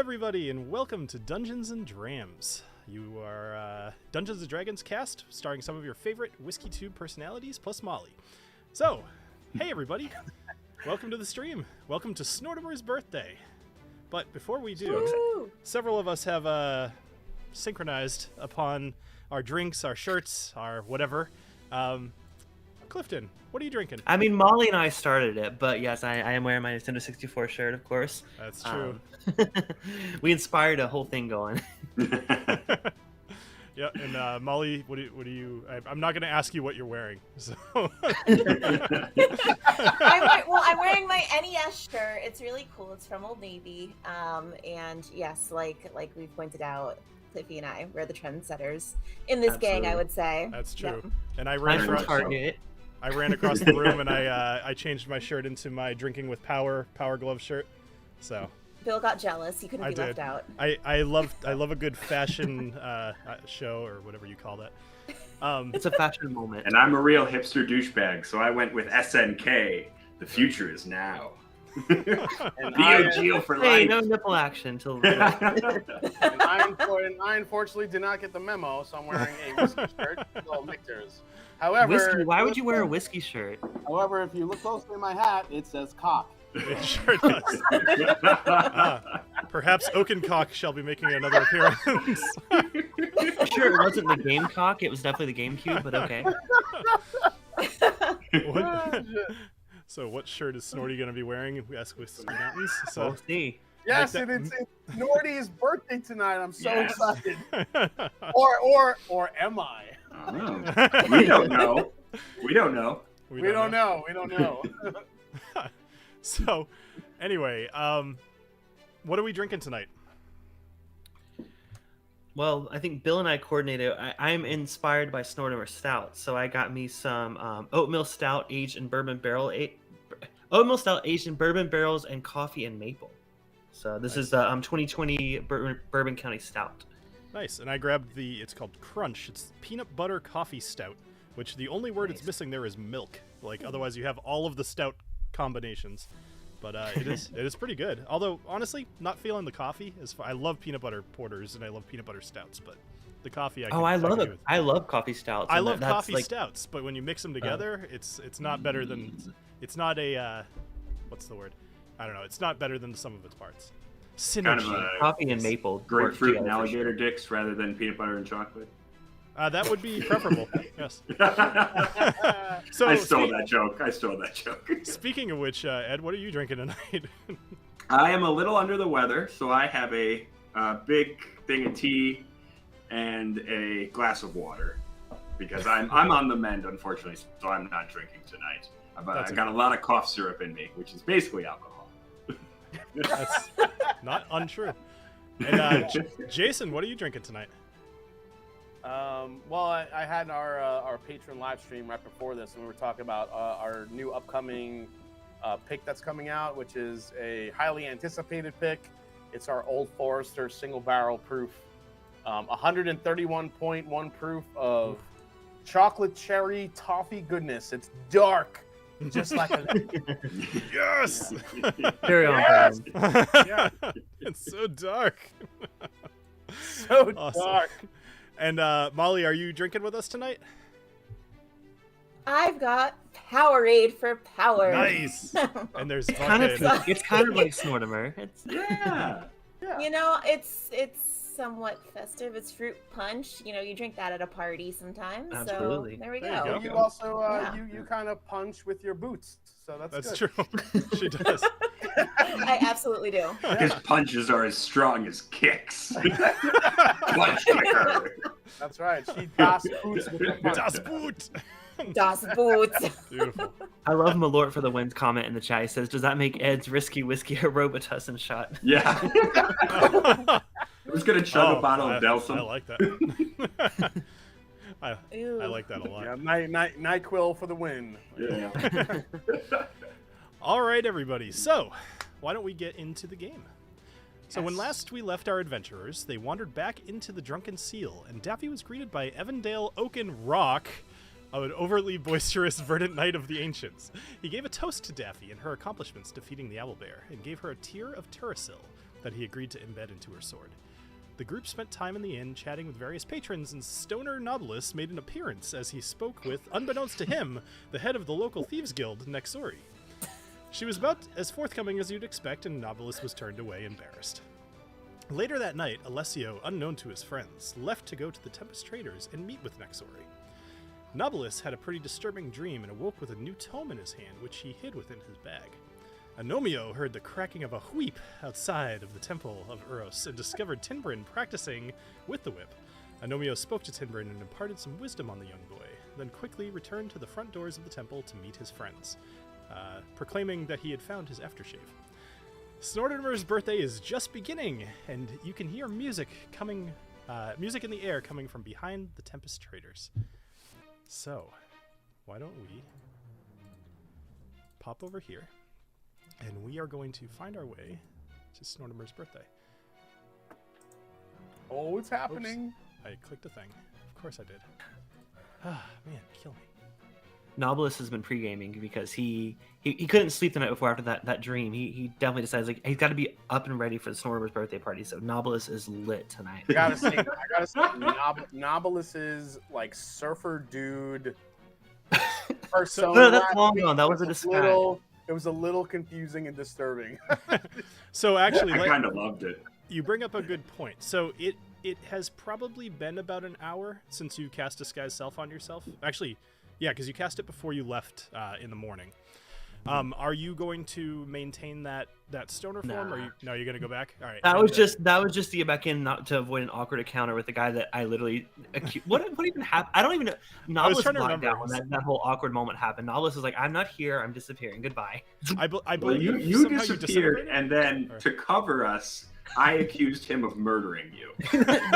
everybody, and welcome to Dungeons and Drams. You are Dungeons and Dragons cast, starring some of your favorite Whiskey Tube personalities, plus Molly. So, hey everybody, welcome to the stream. Welcome to Snortimer's birthday. But before we do, several of us have synchronized upon our drinks, our shirts, our whatever. Clifton, what are you drinking? I mean, Molly and I started it, but yes, I am wearing my Nintendo 64 shirt, of course. That's true. We inspired a whole thing going. Yeah, and Molly, what do you? I'm not going to ask you what you're wearing. So. I'm wearing my NES shirt. It's really cool. It's from Old Navy. And yes, like we pointed out, Cliffy and I, we're the trendsetters in this gang, I would say. That's true. Yep. And I ran across Target. I ran across the room and I changed my shirt into my Drinking with Power glove shirt. So Bill got jealous. He couldn't be left out. I love a good fashion show or whatever you call that. It's a fashion moment. And I'm a real hipster douchebag, so I went with SNK. The future is now. BOGO for life. Hey, no nipple action till. And I unfortunately did not get the memo, so I'm wearing a whiskey shirt. Little Victor's. However, whiskey. Why would you wear a whiskey shirt? However, if you look closely in my hat, it says cock. It sure does. Perhaps Oakencock shall be making another appearance. Sure, it wasn't the Gamecock. It was definitely the GameCube, but okay. So what shirt is Snorty going to be wearing if we ask Whiskey Mountains? So We'll see. Yes, and it's Nordy's birthday tonight. I'm so excited. Or am I? We don't know. We don't know. We don't know. So, anyway, what are we drinking tonight? Well, I think Bill and I coordinated. I'm inspired by Snortimer Stout, so I got me some oatmeal stout aged in bourbon barrel. Oatmeal stout aged in bourbon barrels and coffee and maple. So this is the 2020 Bourbon County Stout. Nice, and I grabbed it's called Crunch. It's peanut butter coffee stout, which the only word it's missing there is milk. Like otherwise you have all of the stout combinations. But it is pretty good. Although honestly, not feeling the coffee. I love peanut butter porters and I love peanut butter stouts, but the coffee I love it. I love coffee stouts. I love coffee stouts, but when you mix them together, it's not better than it's not a what's the word? I don't know. It's not better than the sum of its parts. Synergy. Kind of coffee and maple. Grapefruit and alligator dicks rather than peanut butter and chocolate. That would be preferable. Yes. So I stole that joke. Speaking of which, Ed, what are you drinking tonight? I am a little under the weather, so I have a big thing of tea and a glass of water because I'm on the mend, unfortunately, so I'm not drinking tonight. I got a lot of cough syrup in me, which is basically alcohol. That's not untrue. And Jason, what are you drinking tonight? Well, I had our patron live stream right before this, and we were talking about our new upcoming pick that's coming out, which is a highly anticipated pick. It's our Old Forester single barrel proof, 131.1 proof of chocolate cherry toffee goodness. It's dark, just like a Yes. Very on brand. yeah, It's so dark. so Awesome. dark. And Molly, are you drinking with us tonight? I've got Powerade for power. Nice. And there's It's vodka. it's kind of like Snortimer. Yeah. You know, it's somewhat festive. It's fruit punch. You know, you drink that at a party sometimes. Absolutely. So there we There you go. go. You also Yeah. you kind of punch with your boots, so that's That's good. true. She does. I absolutely do. His punches are as strong as kicks. Punch kicker. That's right. She das boots with the punch. Das Boot. Das Boots. Beautiful. I love Malort for the Wind's comment in the chat. He says, "Does that make Ed's risky whiskey a Robitussin shot?" Yeah. I was gonna chug a bottle of I Delsum. like that. I like that a lot. Yeah, NyQuil for the win. Yeah. All right, everybody. So, why don't we get into the game? So when last we left our adventurers, they wandered back into the Drunken Seal, and Daffy was greeted by Evandale Oaken Rock, an overtly boisterous verdant knight of the ancients. He gave a toast to Daffy and her accomplishments defeating the Owlbear, and gave her a tier of Turasil, that he agreed to embed into her sword. The group spent time in the inn chatting with various patrons, and stoner Knobolas made an appearance as he spoke with, unbeknownst to him, the head of the local thieves guild, Nexori. She was about as forthcoming as you'd expect, and Knobolas was turned away embarrassed. Later that night, Alessio, unknown to his friends, left to go to the Tempest Traders and meet with Nexori. Knobolas had a pretty disturbing dream and awoke with a new tome in his hand, which he hid within his bag. Agnomeio heard the cracking of a whip outside of the Temple of Uros and discovered Tinbrin practicing with the whip. Agnomeio spoke to Tinbrin and imparted some wisdom on the young boy, then quickly returned to the front doors of the temple to meet his friends, proclaiming that he had found his aftershave. Snortimer's birthday is just beginning, and you can hear music in the air coming from behind the Tempest Traders. So, why don't we pop over here, and we are going to find our way to Snortimer's birthday. Oh, it's happening. Oops. I clicked a thing. Of course I did. Ah, man, kill me. Knobolas has been pre-gaming because he couldn't sleep the night before after that dream. He definitely decides like he's got to be up and ready for the Snortimer's birthday party. So Knobolas is lit tonight. I gotta say, Knobolas is like surfer dude. Persona. No, that's long gone. That was a disguise. It was a little confusing and disturbing. So actually, I kind of loved it. You bring up a good point. So it has probably been about an hour since you cast Disguise Self on yourself. Actually, yeah, because you cast it before you left in the morning. Are you going to maintain that stoner form, or you're going to go back? All right. That was just to get back in, not to avoid an awkward encounter with the guy that I literally what even happened? I don't even know. Knobolas blacked out when that whole awkward moment happened. Knobolas was like, "I'm not here. I'm disappearing. Goodbye." I believe you disappeared, and then to cover us, I accused him of murdering you,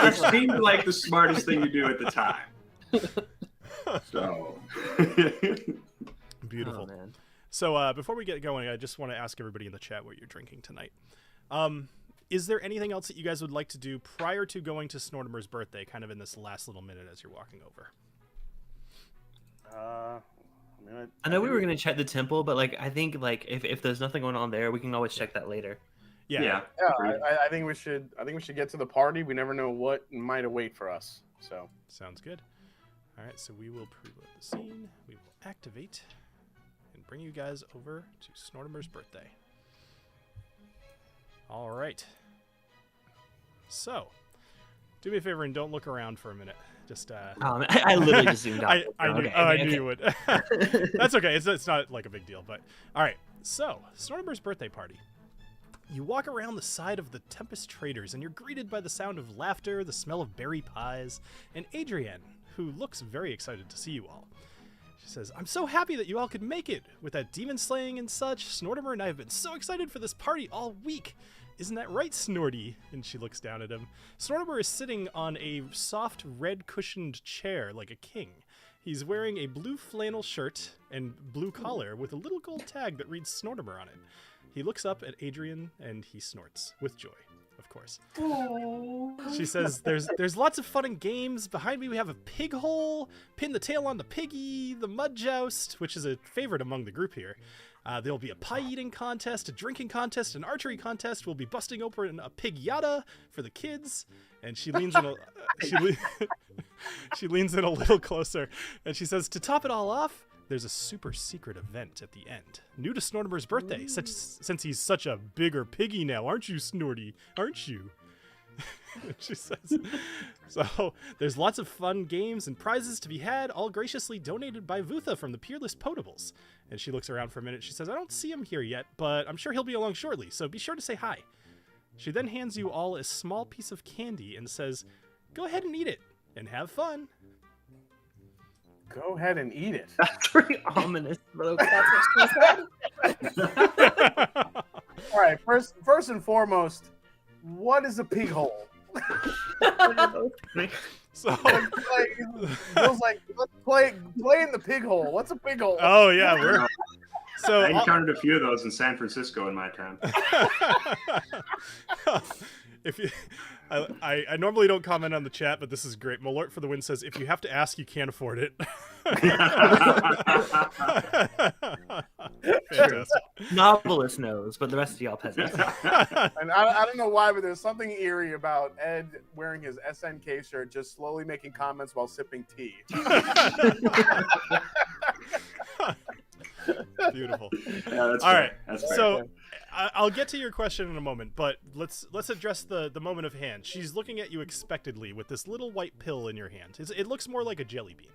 which seemed like the smartest thing to do at the time. So beautiful. Oh, man. So before we get going, I just want to ask everybody in the chat what you're drinking tonight. Is there anything else that you guys would like to do prior to going to Snortimer's birthday, kind of in this last little minute as you're walking over? I know we were gonna check the temple, but like I think like if there's nothing going on there, we can always check that later. Yeah. I think we should get to the party. We never know what might await for us. So sounds good. All right, so we will preload the scene. We will activate and bring you guys over to Snortimer's birthday. All right. So, do me a favor and don't look around for a minute. Just I literally just zoomed out. I knew you would. That's okay. It's not like a big deal, but all right. So, Snortimer's birthday party. You walk around the side of the Tempest Traders, and you're greeted by the sound of laughter, the smell of berry pies, and Adrienne, who looks very excited to see you all. She says, "I'm so happy that you all could make it. With that demon slaying and such, Snortimer and I have been so excited for this party all week. Isn't that right, Snorty?" And she looks down at him. Snortimer is sitting on a soft red cushioned chair like a king. He's wearing a blue flannel shirt and blue collar with a little gold tag that reads Snortimer on it. He looks up at Adrienne and he snorts with joy. Of course. Aww. She says, there's lots of fun and games. Behind me we have a pig hole, pin the tail on the piggy, the mud joust, which is a favorite among the group here. There'll be a pie eating contest, a drinking contest, an archery contest. We'll be busting open a pig yada for the kids. And she leans in she leans in a little closer and she says, to top it all off, there's a super secret event at the end. New to Snortimer's birthday, since he's such a bigger piggy now. Aren't you, Snorty? Aren't you? She says. So there's lots of fun games and prizes to be had, all graciously donated by Vutha from the Peerless Potables. And she looks around for a minute. She says, I don't see him here yet, but I'm sure he'll be along shortly, so be sure to say hi. She then hands you all a small piece of candy and says, go ahead and eat it and have fun. Go ahead and eat it. That's pretty ominous, bro. That's what she said. All right, first and foremost, what is a pig hole? So Bill's like, let's play in the pig hole. What's a pig hole? Oh yeah, so I encountered a few of those in San Francisco in my time. If you, I normally don't comment on the chat, but this is great. Malort for the win says, if you have to ask, you can't afford it. Fantastic. Knobolas knows, but the rest of y'all peasants. And I don't know why, but there's something eerie about Ed wearing his SNK shirt, just slowly making comments while sipping tea. Beautiful. Yeah, that's All fair. right. That's fair. So I'll get to your question in a moment, but let's address the moment of hand. She's looking at you expectantly with this little white pill in your hand. It looks more like a jelly bean.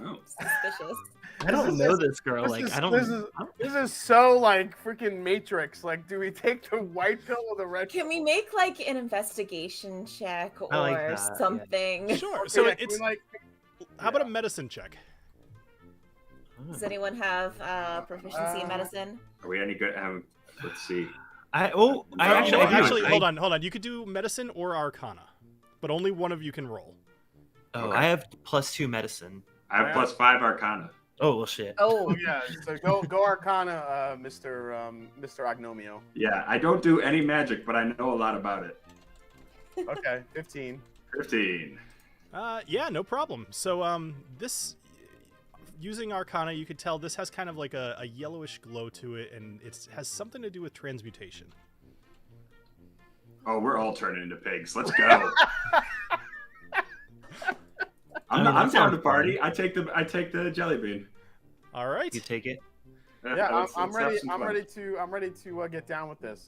Oh. Suspicious. I don't know this girl. Like, I don't. This is so like freaking Matrix. Like, do we take the white pill or the red? Can we make like an investigation check I like or that, yeah. something? Sure. Okay, So yeah, can it's we, like, how about a medicine check? Does anyone have proficiency in medicine? Are we any good? Let's see. I You actually, know, I do. actually, I- hold on. You could do medicine or arcana, but only one of you can roll. Oh, Okay. I have +2 medicine. I have +5 Arcana. Oh well, shit. Oh, Oh yeah. So go Arcana, Mr. Agnomeio. Yeah, I don't do any magic, but I know a lot about it. Okay, 15. 15. Yeah, no problem. So this using arcana, you could tell this has kind of like a yellowish glow to it, and it has something to do with transmutation. Oh, we're all turning into pigs. Let's go. I'm that down sounds to party. I take the jelly bean. All right. You take it. Yeah, let's I'm have ready. some I'm fun. ready to get down with this.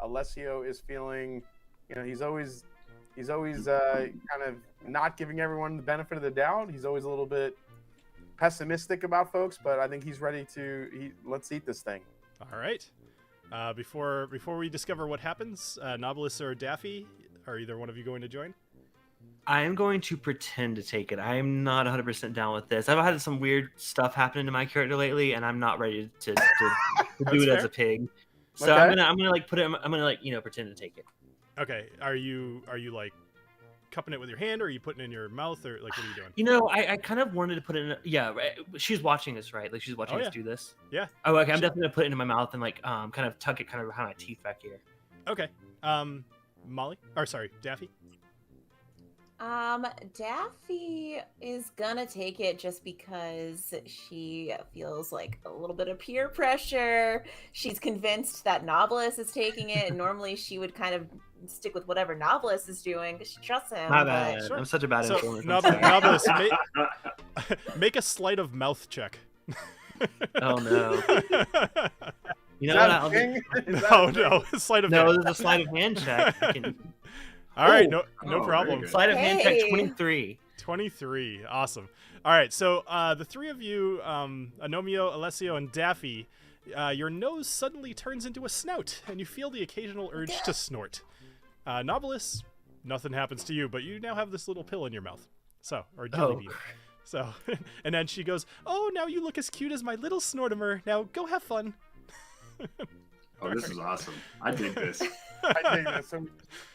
Alessio is feeling, he's always kind of not giving everyone the benefit of the doubt. He's always a little bit pessimistic about folks, but I think he's ready to. Let's eat this thing. All right. Before we discover what happens, Knobolas or Daffy, are either one of you going to join? I am going to pretend to take it. I am not 100% down with this. I've had some weird stuff happen to my character lately, and I'm not ready to do it as fair. a pig. So Okay. I'm gonna like put it. I'm gonna like pretend to take it. Okay. Are you like cupping it with your hand, or are you putting it in your mouth, or like what are you doing? You know, I kind of wanted to put it in. Yeah, right. She's watching this, right? Like she's watching Oh, us yeah. do this. Yeah. Oh, okay. I'm definitely gonna put it into my mouth and like kind of tuck it kind of behind my teeth back here. Okay. Molly, or sorry, Daffy. Daffy is gonna take it just because she feels like a little bit of peer pressure. She's convinced that Knobolas is taking it, and normally she would kind of stick with whatever Knobolas is doing because she trusts him. My but- bad. Sure. I'm such a bad So, influence. I'm Knobolas, sorry. make a sleight of mouth check. Oh no. You know Is what? that a I'll do- thing? Is that a No, thing? sleight of No, hand. there's a sleight of hand check. All right, Ooh. no Oh, problem. very good. Sleight of hand check Hey. 23. 23. Awesome. All right, so the three of you, Agnomeio, Alessio, and Daffy, your nose suddenly turns into a snout, and you feel the occasional urge to snort. Knobolas, nothing happens to you, but you now have this little pill in your mouth. So, or jelly Oh. bean. So, and then she goes, "Oh, now you look as cute as my little Snortimer. Now go have fun." Oh, this is awesome. I dig this. I think that's so.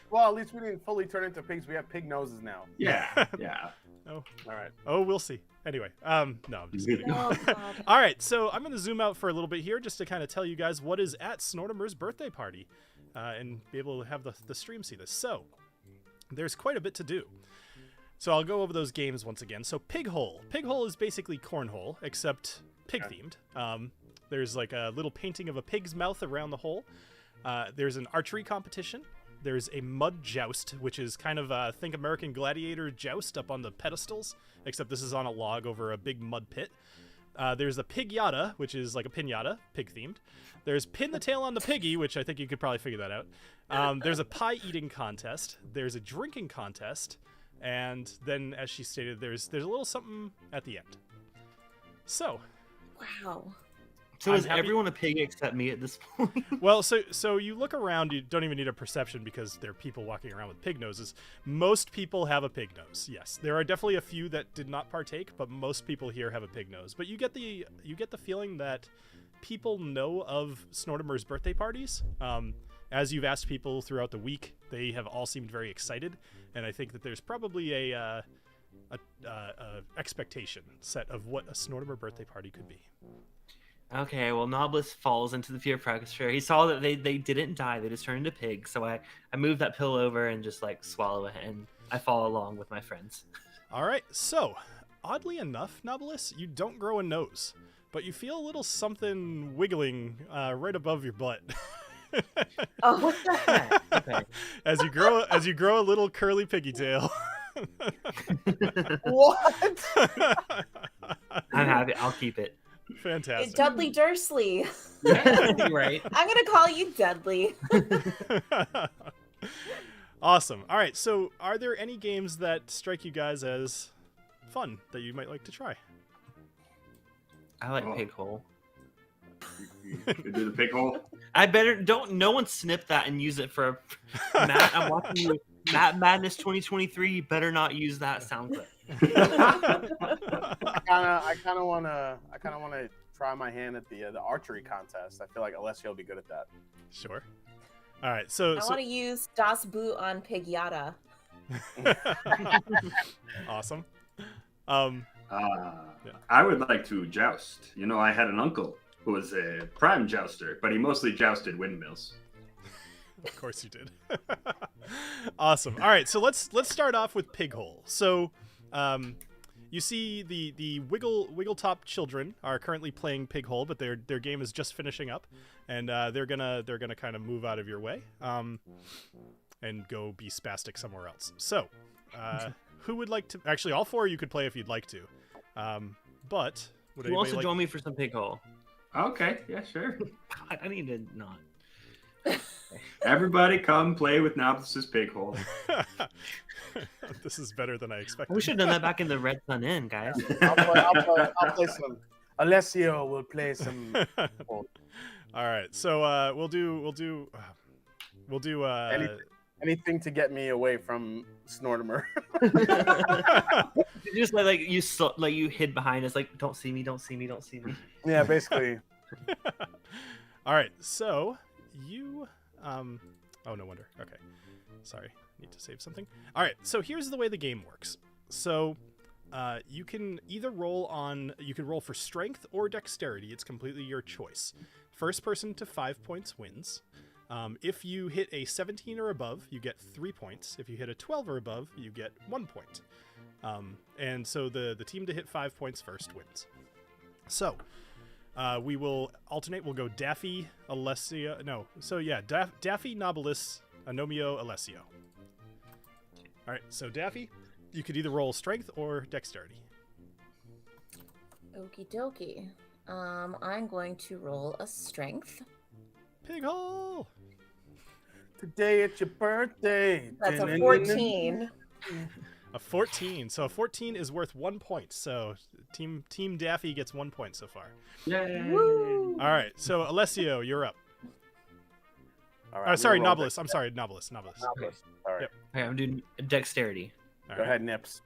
Well, at least we didn't fully turn into pigs. We have pig noses now. Yeah, yeah. Oh, All right. oh, we'll see. Anyway, no, I'm just kidding. Oh, God. All right, so I'm going to zoom out for a little bit here just to kind of tell you guys what is at Snortimer's birthday party and be able to have the stream see this. So there's quite a bit to do. So I'll go over those games once again. So Pig Hole. Pig Hole is basically cornhole, except pig-themed. There's like a little painting of a pig's mouth around the hole. There's an archery competition. There's a mud joust, which is kind of, think American Gladiator joust up on the pedestals, except this is on a log over a big mud pit. There's a pig-yada, which is like a pinata, pig-themed. There's pin the tail on the piggy, which I think you could probably figure that out. There's a pie-eating contest. There's a drinking contest. And then, as she stated, there's a little something at the end. So, Wow. So I'm is happy- everyone a pig except me at this point? well, so you look around, you don't even need a perception because there are people walking around with pig noses. Most people have a pig nose. Yes, there are definitely a few that did not partake, but most people here have a pig nose. But you get the feeling that people know of Snortimer's birthday parties. As you've asked people throughout the week, they have all seemed very excited, and I think that there's probably a expectation set of what a Snortimer birthday party could be. Okay, well, Knobolas falls into the fear practice. He saw that they didn't die; they just turned into pigs. So I move that pill over and just like swallow it, and I follow along with my friends. All right, so oddly enough, Knobolas, you don't grow a nose, but you feel a little something wiggling right above your butt. Oh, What the heck? Okay. as you grow a little curly piggy tail. What? I'm happy. I'll keep it. Fantastic. Dudley Dursley. Right. I'm gonna call you Dudley. Awesome. All right. So, are there any games that strike you guys as fun that you might like to try? I like Oh. pig hole. You do the pig hole. I better don't. No one snip that and use it for Matt. I'm watching you. Matt Madness 2023. You better not use that sound clip. I kind of want to try my hand at the archery contest. I feel like Alessio will be good at that. Sure. All right. So, I want to use Das Boot on Pig Yada. awesome. I would like to joust. You know, I had an uncle who was a prime jouster, but he mostly jousted windmills. Of course you did. Awesome. All right, so let's start off with pig hole. So, you see the wiggle top children are currently playing pig hole, but their game is just finishing up, and they're gonna kind of move out of your way, and go be spastic somewhere else. So, who would like to? Actually, all four of you could play if you'd like to, but would Who anybody wants to like? join me for some pig hole? Okay, yeah, sure. I need to not. Everybody come play with Knobolas's pig hole. This is better than I expected. We should have done that back in the Red Sun Inn, guys. I'll play some. Alessio will play some. All right, so we'll do Anything to get me away from Snortimer. You just like you hid behind us, like don't see me, don't see me, don't see me. Yeah, basically. All right, so you oh, no wonder. Okay, sorry, need to save something. All right, so here's the way the game works. So you can either roll for strength or dexterity. It's completely your choice. First person to 5 points wins. If you hit a 17 or above, you get 3 points. If you hit a 12 or above, you get 1 point. And so the team to hit 5 points first wins. So we will alternate. We'll go Daffy, Alessio. No, so yeah, Daffy, Knobolas, Agnomeio, Alessio. All right, so Daffy, you could either roll strength or dexterity. Okie dokie. I'm going to roll a strength. Pig hole. Today it's your birthday. That's a 14. A 14. So a 14 is worth 1 point. So Team Daffy gets 1 point so far. Yay! Woo! All right. So Alessio, you're up. All right, Sorry, I'm gonna roll Knobolas. I'm sorry, Knobolas. Knobolas. All right. Yep. Okay, I'm doing dexterity. All Go right. ahead, Nips.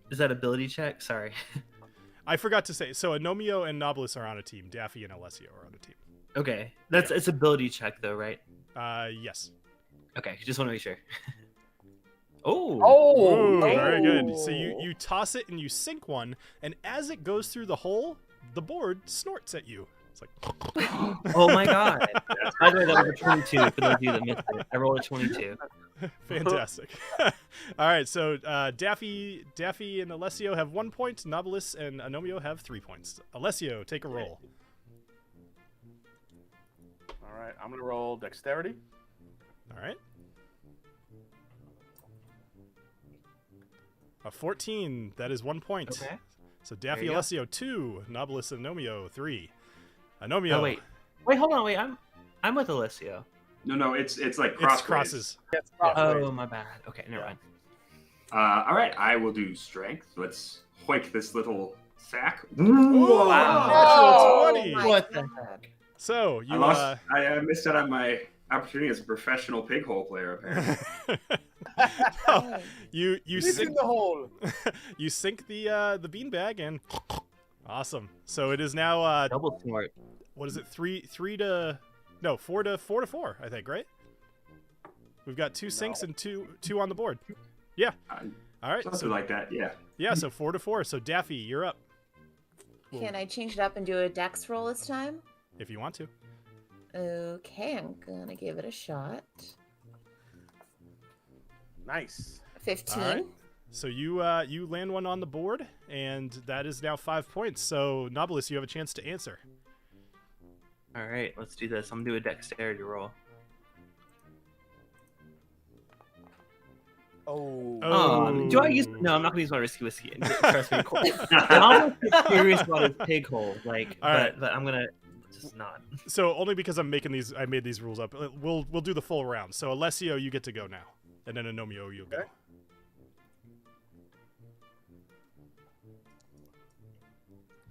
Is that ability check? Sorry. I forgot to say. So Agnomeio and Knobolas are on a team. Daffy and Alessio are on a team. Okay, it's ability check though, right? Yes. Okay, just want to make sure. Oh. Ooh, Oh, very good. So you toss it and you sink one, and as it goes through the hole, the board snorts at you. It's like, Oh my god. By the way, that was a 22 for those of you that missed it. I rolled a 22. fantastic. All right, so Daffy and Alessio have 1 point. Knobolas and Agnomeio have 3 points. Alessio, take a roll. All right, I'm gonna roll dexterity. All right. A 14. That is 1 point. Okay. So Daffy, you go. Alessio 2, Knobolas and Agnomeio 3. Agnomeio. Oh wait, hold on, wait. I'm with Alessio. No, it's like It's crossways. crosses. Yes, Oh my bad. Okay, never mind. All right, I will do strength. Let's hoik this little sack. Ooh, Wow. natural 20. my What the God. So I you lost. I missed out on my opportunity as a professional pig hole player. Apparently. No, you He's in sink the hole. you sink the beanbag and awesome. So it is now Double snort. what is it? 4 to 4, I think, right? We've got 2 sinks and two on the board. Yeah. All right. Something So like that. Yeah. so 4 to 4. So Daffy, you're up Can I change it up and do a dex roll this time? if you want to. Okay, I'm gonna give it a shot. Nice. 15. All right. So you land one on the board, and that is now 5 points. So Knobolas, you have a chance to answer. All right, let's do this. I'm gonna do a dexterity roll. Oh. Do I use? No, I'm not gonna use my risky whiskey. Trust me. I'm curious about his pig hole, like, but I'm gonna just not. So only because I made these rules up. We'll do the full round. So Alessio, you get to go now, and then Agnomeio, you'll go.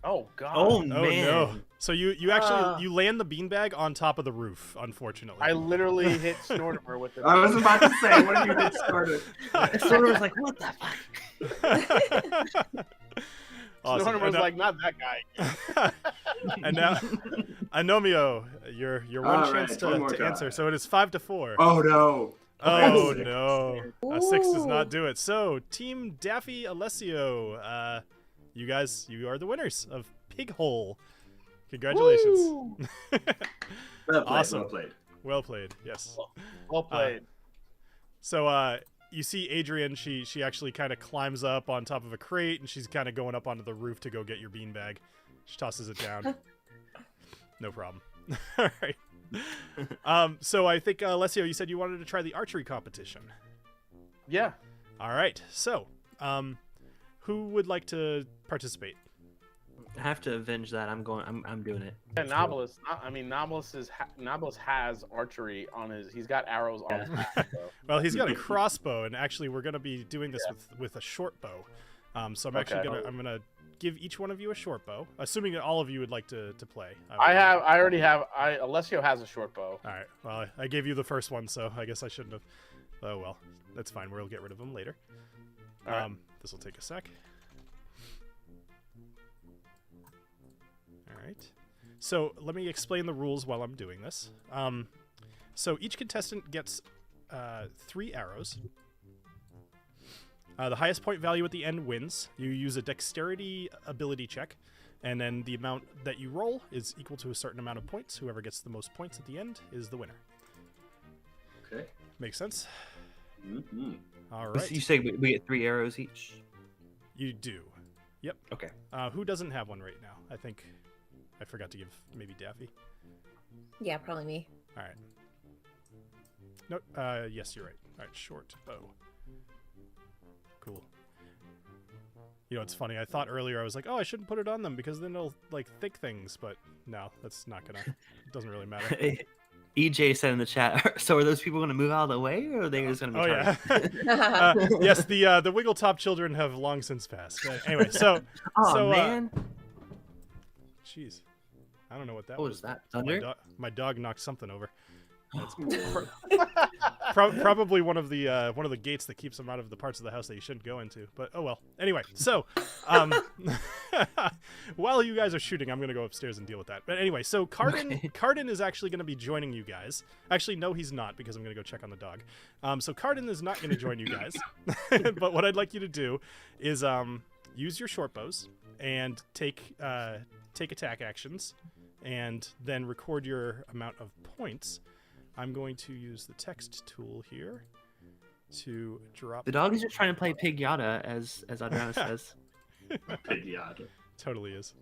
Oh God! Oh Oh man! no! So you actually you land the beanbag on top of the roof. Unfortunately, I literally hit Snortimer with it. I was about to say, what have you hit started? Snortimer was like, "What the fuck?" Awesome. Snortimer was like, "Not that guy." And now, Agnomeio, your one All chance right, one more to try. answer. So it is 5-4. Oh no! Oh Okay. no! A 6 does not Ooh. do it. So Team Daffy, Alessio, you guys, you are the winners of Pig Hole. Congratulations! Woo! Well played, Awesome. well played. Well played. Yes. Well played. So you see Adrian, she actually kind of climbs up on top of a crate, and she's kind of going up onto the roof to go get your beanbag. She tosses it down. No problem. All right. So I think, Alessio, you said you wanted to try the archery competition. Yeah. All right. So, who would like to participate? I have to avenge that. I'm doing it. Yeah, Knobolas. Knobolas has archery on his. He's got arrows on his back. So. Well, he's got a crossbow, and actually, we're going to be doing this with a short bow. So I'm actually gonna give each one of you a short bow, assuming that all of you would like to play. I already have. Alessio has a short bow. All right. Well, I gave you the first one, so I guess I shouldn't have. Oh well, that's fine. We'll get rid of them later. All right. This will take a sec. All right. So let me explain the rules while I'm doing this. So each contestant gets 3 arrows. The highest point value at the end wins. You use a dexterity ability check, and then the amount that you roll is equal to a certain amount of points. Whoever gets the most points at the end is the winner. Okay. Makes sense? Mm-hmm. All right. You say we get 3 arrows each. You do. Yep. Okay. Who doesn't have one right now? I think I forgot to give maybe Daffy. Yeah, probably me. All right. No. Yes, you're right. All right. Short bow. Cool. You know, it's funny. I thought earlier I was like, oh, I shouldn't put it on them because then they'll like think things, but no, that's not gonna. It doesn't really matter. EJ said in the chat, so are those people going to move out of the way, or are they just going to be yeah. Yes, the Wiggle Top children have long since passed. Anyway, so man. Jeez, I don't know what that What was. was that? Thunder? My dog knocked something over. That's probably one of the gates that keeps them out of the parts of the house that you shouldn't go into. But oh well. Anyway, so while you guys are shooting, I'm gonna go upstairs and deal with that. But anyway, so Cardin is actually gonna be joining you guys. Actually, no, he's not, because I'm gonna go check on the dog. So Cardin is not gonna join you guys. But what I'd like you to do is use your short bows and take attack actions, and then record your amount of points. I'm going to use the text tool here to drop. The dog is just trying to play Pig Yada, as Adriana says. Pig Yada. Totally is.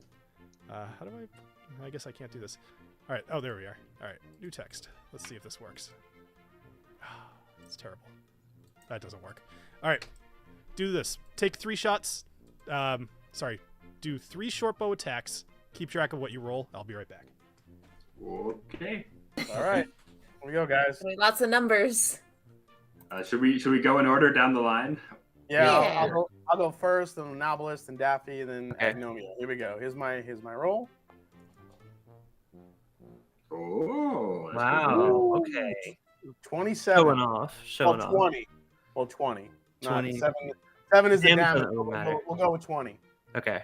How do I guess I can't do this. All right. Oh, there we are. All right. New text. Let's see if this works. It's terrible. That doesn't work. All right. Do this. Take 3 shots. Do 3 short bow attacks. Keep track of what you roll. I'll be right back. Okay. All right. Here we go, guys. Lots of numbers. Should we go in order down the line? Yeah, Yeah. I'll go first, then Knobolas, then Daffy, and then Okay. Agnomeio. Here we go. Here's my roll. Oh. That's Wow. Okay. 27. Showing off. Showing off. 20. Well, 20. 20. 7 is the Damn, damage. doesn't matter. We'll go with 20. Okay.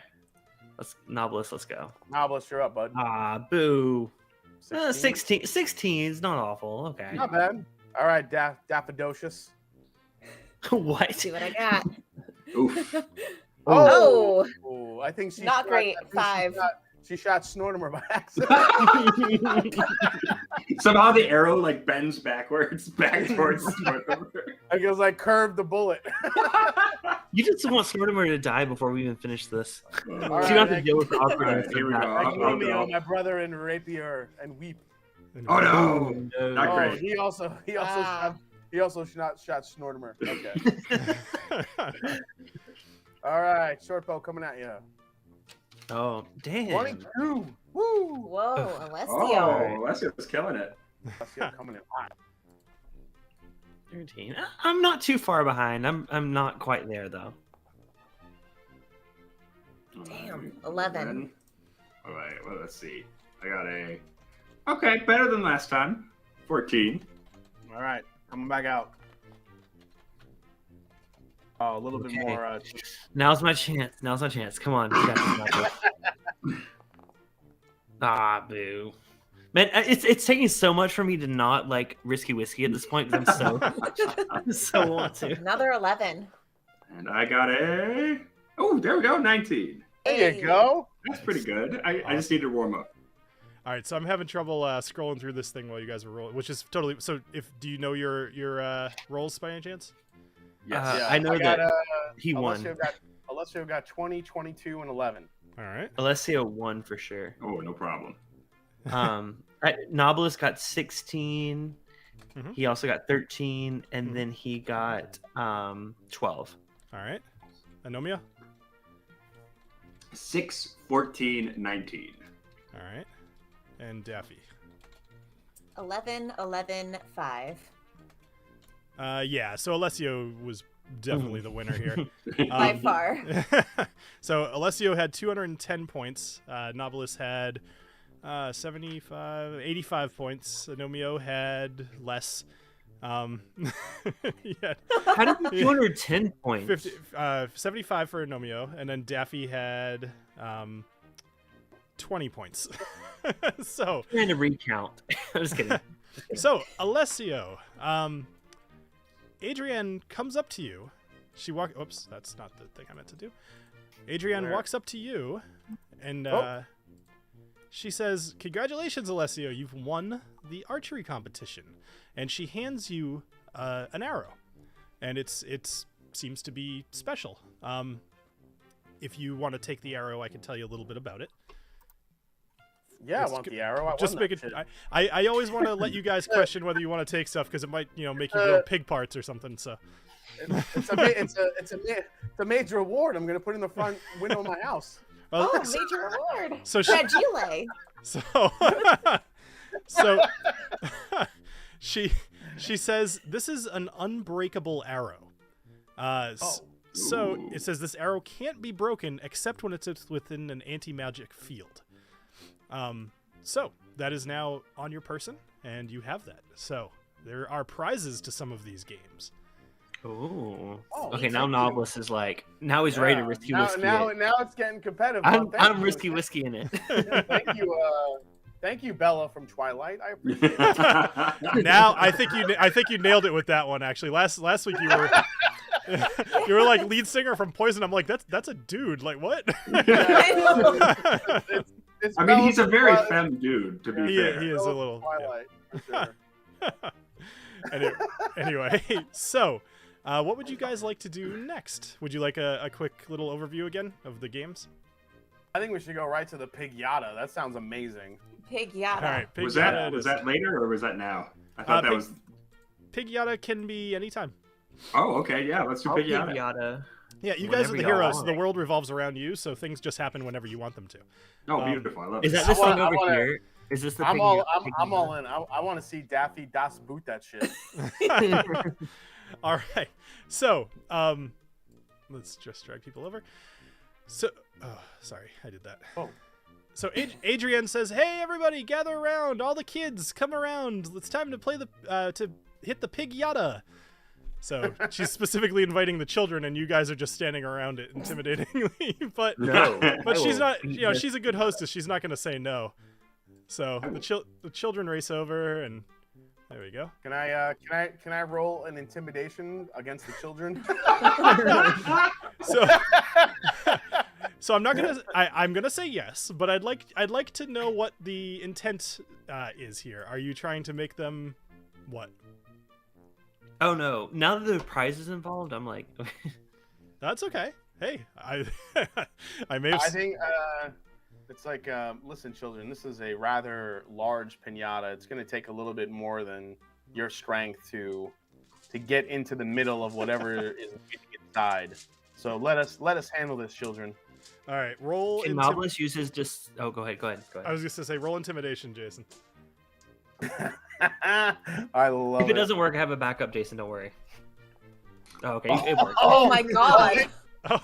Knobolas, let's go. Knobolas, you're up, bud. Boo. 16. 16 is not awful. Okay. Not bad. All right, Daffodocious. What? See what I got. Oof. Oh, Oh, I think she Not shot- great. I think 5. She shot Snortimer by accident. Somehow the arrow like bends backwards back towards Snortimer. It goes like curved the bullet. You just want Snortimer to die before we even finish this. All So you right, don't have to deal with the awkwardness Alright, here of we that. go. I'll Agnomeio, go. my brother in rapier and weep. Oh no! No. Not Oh, great. he also Ah. shot Snortimer. Okay. All right, short bow coming at you. Oh, damn. 22. Woo! Whoa, Alessio. Oh, Alessio's killing it. Let's get coming in hot. 13. I'm not too far behind. I'm not quite there though. Damn, 11. All right, well, let's see. I got a. Okay, better than last time. 14. All right, coming back out. Oh, a little bit Okay. more. Now's my chance. Come on. You got this. Ah, boo. Man, it's taking so much for me to not like risky whiskey at this point because I so want to. Another 11. And I got a. Oh, there we go, 19. There you go. That's pretty good. I just need to warm up. All right, so I'm having trouble scrolling through this thing while you guys are rolling, which is totally. So, do you know your rolls by any chance? Yeah, I know that got, he won. Alessio got 20, 22, and 11. All right. Alessio won for sure. Oh, no problem. Knobolas got 16. Mhm. He also got 13, and then he got 12. All right. Agnomeio? 6, 14, 19. All right. And Daffy? 11, 11, 5. Yeah, so Alessio was definitely the winner here. By far. So Alessio had 210 points. Knobolas had 85 points. Agnomeio had less. He had How did you 210 points? 50, 75 for Agnomeio, and then Daffy had 20 points. So I'm trying to recount. I'm just kidding. So, Alessio, Adrienne comes up to you. She Oops, that's not the thing I meant to do. Adrienne Where? walks up to you, and Oh. she says, "Congratulations, Alessio! You've won the archery competition." And she hands you an arrow, and it seems to be special. If you want to take the arrow, I can tell you a little bit about it. Yeah, It's I want good- the arrow. I Just won make that it. shit. I always want to let you guys question whether you want to take stuff because it might make you grow pig parts or something. So It's a major award. I'm gonna put in the front window of my house. well, Oh, major reward. so she, Fragile. so she says this is an unbreakable arrow. So Ooh. it says this arrow can't be broken except when it's within an anti-magic field. So that is now on your person, and you have that. So there are prizes to some of these games. Ooh. Oh, Okay, now Knobolas is like, now he's ready to risky now, whiskey now, it. now it's getting competitive. I'm Thank you. risky whiskey in it. Thank you, Bella from Twilight. I appreciate it. Now I think you nailed it with that one. Actually, last week you were you were like lead singer from Poison. I'm like that's a dude. Like what? It's I mean, Bella he's a from very Twilight. femme dude, to be He fair. is a Bella little. from Yeah. Twilight, for sure. Anyway, so what would you guys like to do next? Would you like a quick little overview again of the games? I think we should go right to the pig yada. That sounds amazing. Pig yada. All right, Pig Was Yada that it was is. that later or was that now? I thought that Pig- was. Pig Yada can be anytime. Oh, okay, yeah. Let's do I'll Pig pick Yada. Yada. Yeah, you guys are Whenever the y'all heroes. want. The world revolves around you, so things just happen whenever you want them to. Oh, Um, beautiful! I love Is it. that this I wanna- thing I over wanna- here? Is this the I'm pig all yada- I'm, pig I'm yada? all in. I want to see Daffy Das boot that shit. All right. So, let's just drag people over. So, oh, sorry, I did that. Oh. So Adrienne says, "Hey, everybody, gather around! All the kids, come around! It's time to play to hit the pig yada." So she's specifically inviting the children, and you guys are just standing around it intimidatingly. But No. but I she's will not. eat You know, this. she's a good hostess. She's not going to say no. So the children race over, and there we go. Can I roll an intimidation against the children? So, so I'm not gonna. I'm gonna say yes, but I'd like to know what the intent is here. Are you trying to make them what? Oh no! Now that the prize is involved, I'm like, That's okay. Hey, I may have. I think it's like, listen, children, this is a rather large pinata. It's going to take a little bit more than your strength to get into the middle of whatever is inside. So let us handle this, children. All right, roll. Knobolas uses just. Oh, go ahead. I was just to say, roll intimidation, Jason. I love it. If it doesn't work, I have a backup, Jason. Don't worry. Oh, okay, it worked. Oh my god.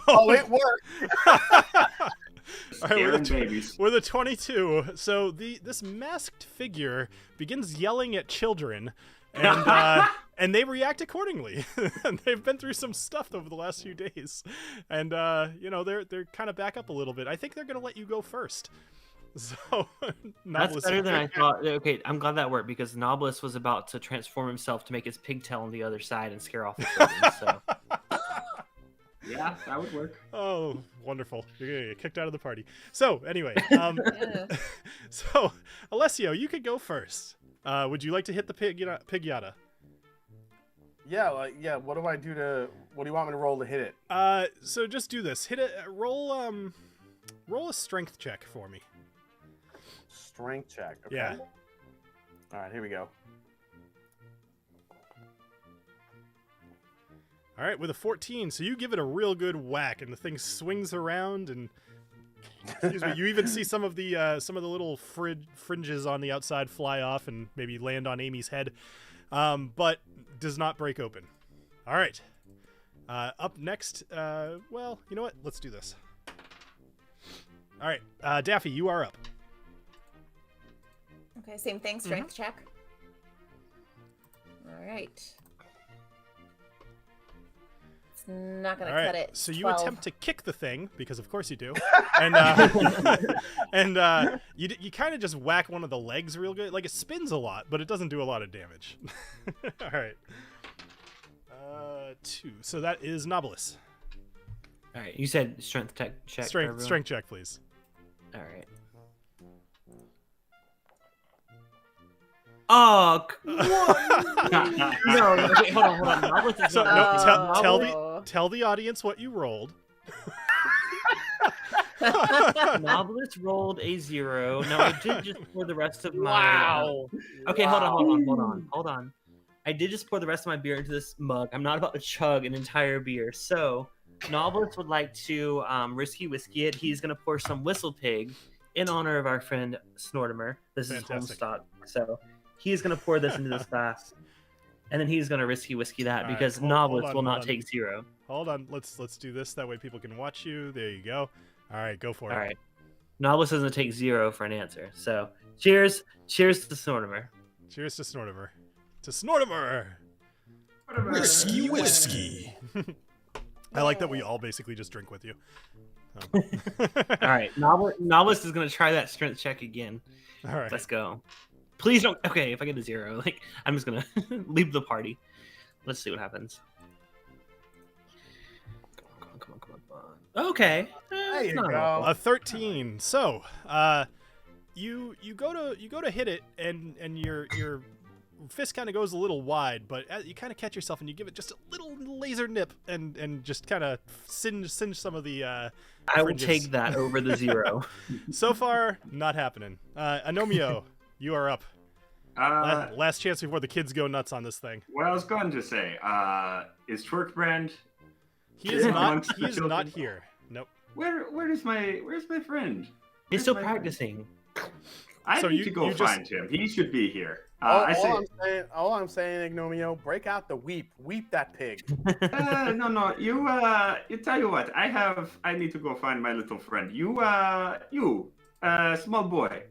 Oh, it worked. All right, Scaring babies. with a 22, so this masked figure begins yelling at children, and and they react accordingly. They've been through some stuff over the last few days, and they're kind of back up a little bit. I think they're gonna let you go first. So That's better than I thought. Okay, I'm glad that worked because Knobolas was about to transform himself to make his pigtail on the other side and scare off the children. So. Yeah, that would work. Oh, wonderful. You're going to get kicked out of the party. So, anyway. So, Alessio, you could go first. Would you like to hit the pignata? Yeah, yeah. What do I do to? What do you want me to roll to hit it? So just do this. Hit it. Roll a strength check for me. Strength check. Okay. Yeah. All right, here we go. All right, with a 14, so you give it a real good whack, and the thing swings around, and excuse me, you even see some of the little fringes on the outside fly off and maybe land on Amy's head, but does not break open. All right, up next. Well, you know what? Let's do this. All right, Daffy, you are up. Okay, same thing, strength check. All right. Not gonna cut it. So 12. you attempt to kick the thing because, of course, you do, and you kind of just whack one of the legs real good. Like it spins a lot, but it doesn't do a lot of damage. All right, 2. So that is Knobolas. All right, you said strength check. Strength check, please. All right. Oh, no, okay, hold on. Knobolas is So not- tell the audience what you rolled. Knobolas rolled a 0. Now I did just pour the rest of my. Wow. Okay, Wow. hold on. I did just pour the rest of my beer into this mug. I'm not about to chug an entire beer. So, Knobolas would like to risky whiskey it. He's gonna pour some Whistle Pig in honor of our friend Snortimer. This Fantastic. is Homestock, so he's gonna pour this into this glass, and then he's gonna risky whiskey that All right, because hold Knobolas on, will not hold on. take 0. Hold on, let's do this. That way people can watch you. There you go. All right, go for it. All right, Knobolas doesn't take 0 for an answer. So, cheers to Snortimer. Cheers to Snortimer. To Snortimer. Whiskey. I like that we all basically just drink with you. All right, Knobolas is gonna try that strength check again. All right. Let's go. Please don't. Okay, if I get a 0, like I'm just gonna leave the party. Let's see what happens. Come on. Okay. There you not go. awful. A 13. So, you go to hit it, and your fist kind of goes a little wide, but you kind of catch yourself, and you give it just a little laser nip, and just kind of singe some of the. I will fringes. take that over the 0. So far, not happening. Agnomeio, you are up. Last chance before the kids go nuts on this thing. What I was going to say, is Twerkbrand? He is not. amongst He the is children? not here. Nope. Where's my friend? He's still Where's my friend? practicing. I So need you- to go you just- find him. He should be here. All I'm saying, Agnomeio, break out the weep that pig. No. You tell you what. I need to go find my little friend. You, small boy.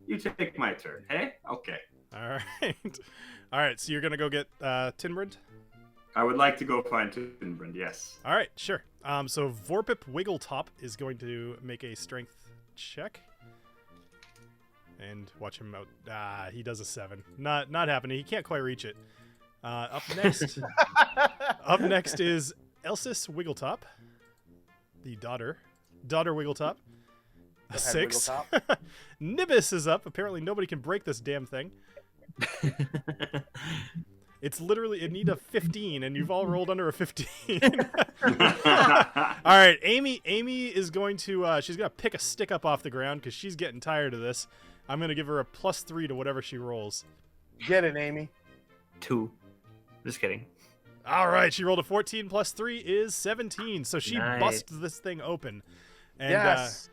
You take my turn. Hey? Okay. All right. All right. So you're gonna go get Tinbrand. I would like to go find Tinbrand. Yes. All right. Sure. So Vorpip Wiggletop is going to make a strength check. And watch him out. He does a 7. Not happening. He can't quite reach it. Up next. Up next is Elsis Wiggletop, the daughter Wiggletop. A Go ahead, 6. Wiggletop. Nibis is up. Apparently nobody can break this damn thing. It's literally, it need a 15, and you've all rolled under a 15. All right, Amy is going to, she's going to pick a stick up off the ground because she's getting tired of this. I'm going to give her a +3 to whatever she rolls. Get it, Amy. 2. Just kidding. All right, she rolled a 14 +3 is 17. So she Nice. busts this thing open. And, Yes.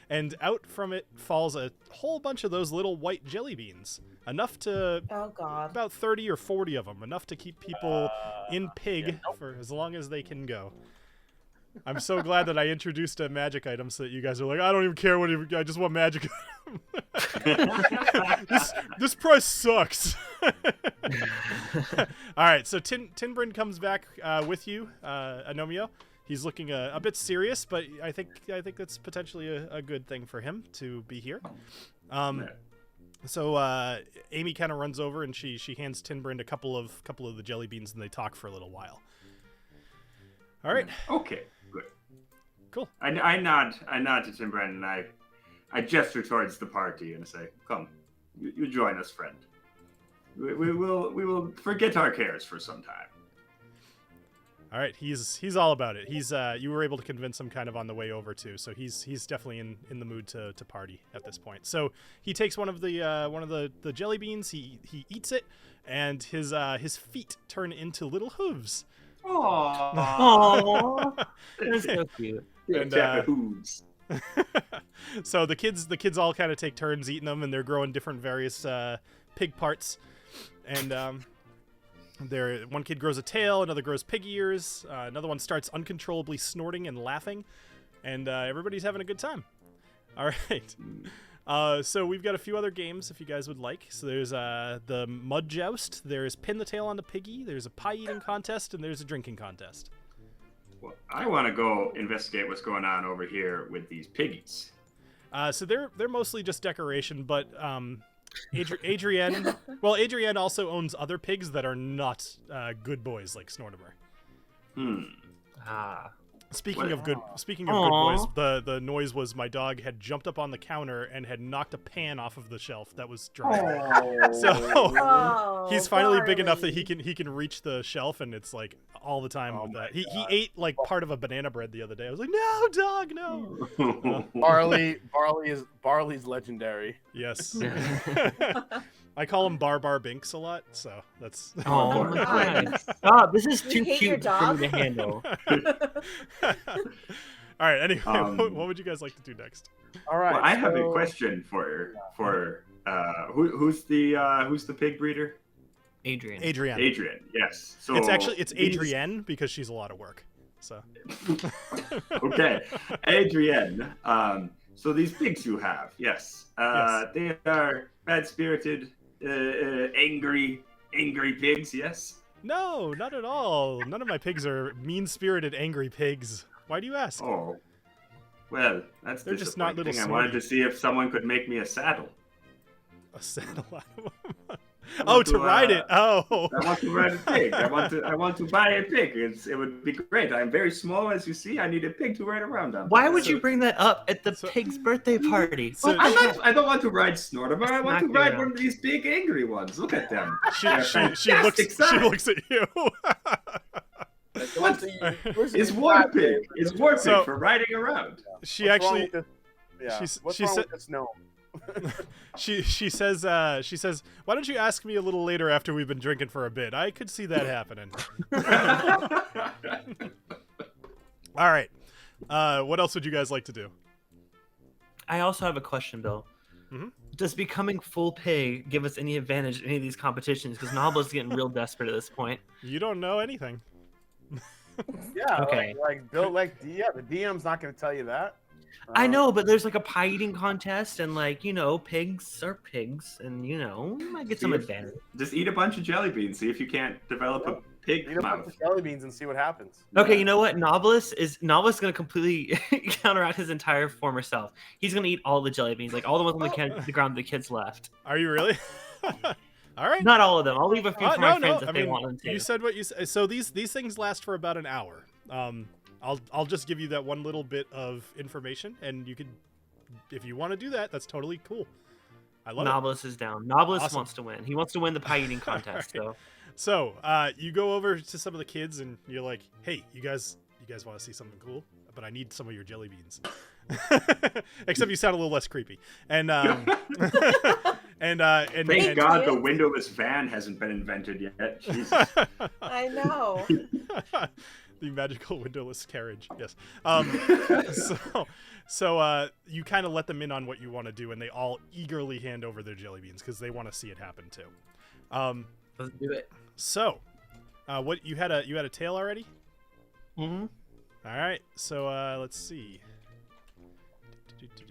and out from it falls a whole bunch of those little white jelly beans. Enough to, Oh God. about 30 or 40 of them. Enough to keep people in pig yeah, nope. for as long as they can go. I'm so glad that I introduced a magic item so that you guys are like, I don't even care I just want magic. this price sucks. All right, so Tinbrin comes back with you, Agnomeio. He's looking a bit serious, but I think that's potentially a good thing for him to be here. So Amy kind of runs over and she hands Tinbrin a couple of the jelly beans, and they talk for a little while. All right. Okay, good. Cool. I nod to Tinbrin, and I gesture towards the party and say, "Come, you join us, friend. We will forget our cares for some time." All right, he's all about it. You were able to convince him kind of on the way over too, so he's definitely in the mood to party at this point. So he takes one of the jelly beans, he eats it, and his feet turn into little hooves. Aww. That's so cute. And, Hooves. So the kids all kind of take turns eating them, and they're growing different various pig parts, and one kid grows a tail, another grows pig ears, another one starts uncontrollably snorting and laughing, and everybody's having a good time. All right. So we've got a few other games if you guys would like. So there's the mud joust, there's pin the tail on the piggy, there's a pie eating contest, and there's a drinking contest. Well, I want to go investigate what's going on over here with these piggies. So they're mostly just decoration, but Adrienne also owns other pigs that are not good boys like Snortimer. Speaking of good boys, the noise was my dog had jumped up on the counter and had knocked a pan off of the shelf that was dry. So he's finally big enough that he can reach the shelf, and it's like all the time with that. He ate like part of a banana bread the other day. I was like, no, dog, no. Barley's legendary. Yes. I call him Bar Binks a lot, so that's. Oh my god! Oh, this is too hate your cute for dog? me to handle. All right. Anyway, what would you guys like to do next? All right. Well, I have a question for who's the pig breeder? Adrienne. Adrienne. Yes. So It's Adrienne because she's a lot of work. So. Okay, Adrienne. So these pigs you have, yes. They are bad-spirited, angry pigs, yes? No, not at all. None of my pigs are mean-spirited, angry pigs. Why do you ask? Oh, well, that's They're just not little disappointing. I wanted to see if someone could make me a saddle. A saddle out of them. Oh, to ride it. Oh. I want to ride a pig. I want to buy a pig. It would be great. I'm very small, as you see. I need a pig to ride around on. Why would you bring that up at the pig's birthday party? So- I don't want to ride Snortimer. I want to Not ride gonna- one of these big angry ones. Look at them. She Fantastic size. looks at you. What? It's It's war pig. It's war pig So- for riding around. She actually What's she wrong said- with this gnome? she says why don't you ask me a little later after we've been drinking for a bit? I could see that happening. All right. What else would you guys like to do? I also have a question, Bill. Mhm. Does becoming full pig give us any advantage in any of these competitions? Because Knobolas is getting real desperate at this point. You don't know anything. Yeah. Okay. Like Bill, the DM's not going to tell you that. I know, but there's like a pie eating contest, and pigs are pigs, and you might get some advantage. Just eat a bunch of jelly beans. See if you can't develop a pig Eat a bunch mouth. of jelly beans and see what happens. Okay, you know what? Knobolas is going to completely counteract his entire former self. He's going to eat all the jelly beans, like all the ones on the ground the kids left. Are you really? All right. Not all of them. I'll leave a few for my friends if they want them to. You said what you said. So these things last for about an hour. I'll just give you that one little bit of information, and you could, if you want to do that, that's totally cool. I love it. Knobolas is down. Knobolas Awesome. wants to win. He wants to win the pie eating contest. Alright. So So you go over to some of the kids and you're like, "Hey, you guys want to see something cool? But I need some of your jelly beans." Except you sound a little less creepy. And Thank Thank God you. the windowless van hasn't been invented yet. Jesus. I know. The magical windowless carriage. Yes. So you kind of let them in on what you want to do, and they all eagerly hand over their jelly beans because they want to see it happen too. let's do it. So, what you had a tail already? Mm-hmm. All right. So let's see.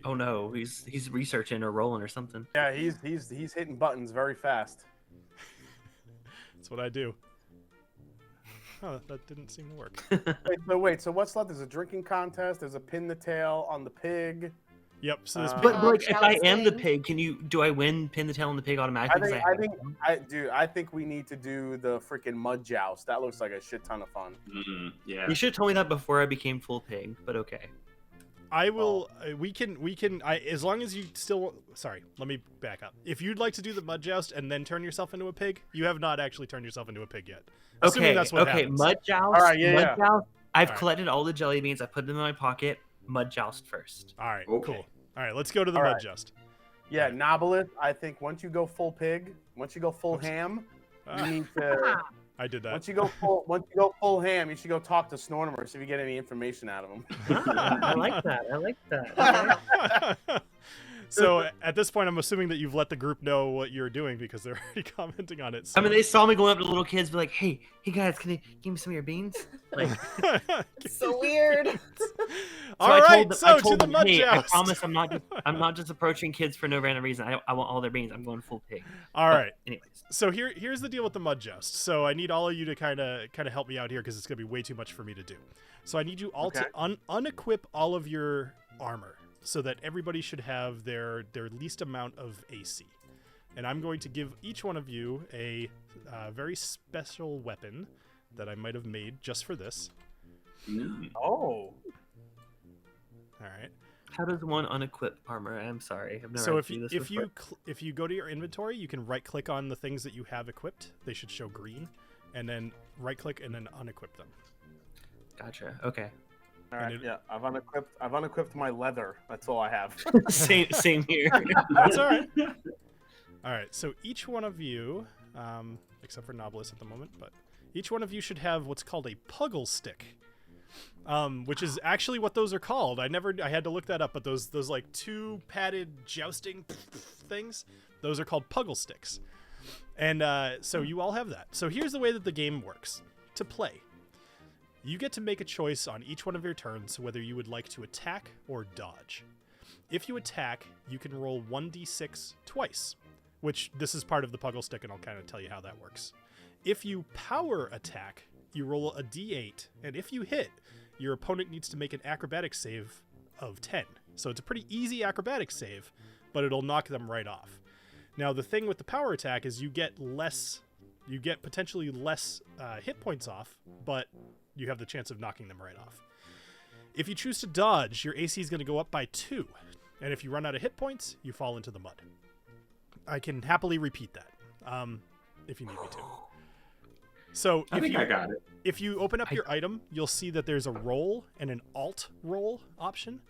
Oh no, he's researching or rolling or something. Yeah, he's hitting buttons very fast. That's what I do. Oh, that didn't seem to work. So what's left? There's a drinking contest. There's a pin the tail on the pig. Yep. So this But like, if I am the Jousting. pig, do I win pin the tail on the pig automatically? I think we need to do the freaking mud joust. That looks like a shit ton of fun. Yeah. You should have told me that before I became full pig, but okay. I will. We can. As long as you still. Sorry. Let me back up. If you'd like to do the mud joust and then turn yourself into a pig, you have not actually turned yourself into a pig yet. Assuming Okay, that's what okay, happens. mud joust. All right, yeah, mud yeah. joust. I've All right. collected all the jelly beans. I put them in my pocket. Mud joust first. All right. Okay. Cool. All right. Let's go to the All mud right. joust. Yeah, Knobolas, I think once you go full pig, once you go full ham, you need to. I did that. Once you go full ham, you should go talk to Snortimer, see if you get any information out of him. I like that. I like that. Okay. So at this point, I'm assuming that you've let the group know what you're doing because they're already commenting on it. So. I mean, they saw me going up to little kids, be like, "Hey guys, can you give me some of your beans?" Like, So weird. All I right. told them, So I to told the them, mud hey, I joust. promise I'm not just approaching kids for no random reason. I want all their beans. I'm going full pig. All right. Anyways, So here's the deal with the mud joust. So I need all of you to kind of help me out here because it's gonna be way too much for me to do. So I need you all to unequip all of your armor so that everybody should have their least amount of AC. And I'm going to give each one of you a very special weapon that I might have made just for this. Oh. All right. how does one unequip armor? I'm sorry, I've never. So had to do this before. if you go to your inventory, you can right click on the things that you have equipped. They should show green, and then right click and then unequip them. Gotcha. Okay. All right, And it- yeah, I've unequipped my leather. That's all I have. same here. That's all right. All right. So each one of you, except for Knobolas at the moment, but each one of you should have what's called a puggle stick, which is actually what those are called. I had to look that up, but those like two padded jousting things, those are called puggle sticks. And so you all have that. So here's the way that the game works. To play, you get to make a choice on each one of your turns whether you would like to attack or dodge. If you attack, you can roll 1d6 twice, which this is part of the puggle stick, and I'll kind of tell you how that works. If you power attack, you roll a d8, and if you hit, your opponent needs to make an acrobatics save of 10. So it's a pretty easy acrobatics save, but it'll knock them right off. Now, the thing with the power attack is you get potentially less hit points off, but you have the chance of knocking them right off. If you choose to dodge, your AC is going to go up by 2, and if you run out of hit points, you fall into the mud. I can happily repeat that if you need me to. So I think I got it. if you open up your item, you'll see that there's a roll and an alt roll option,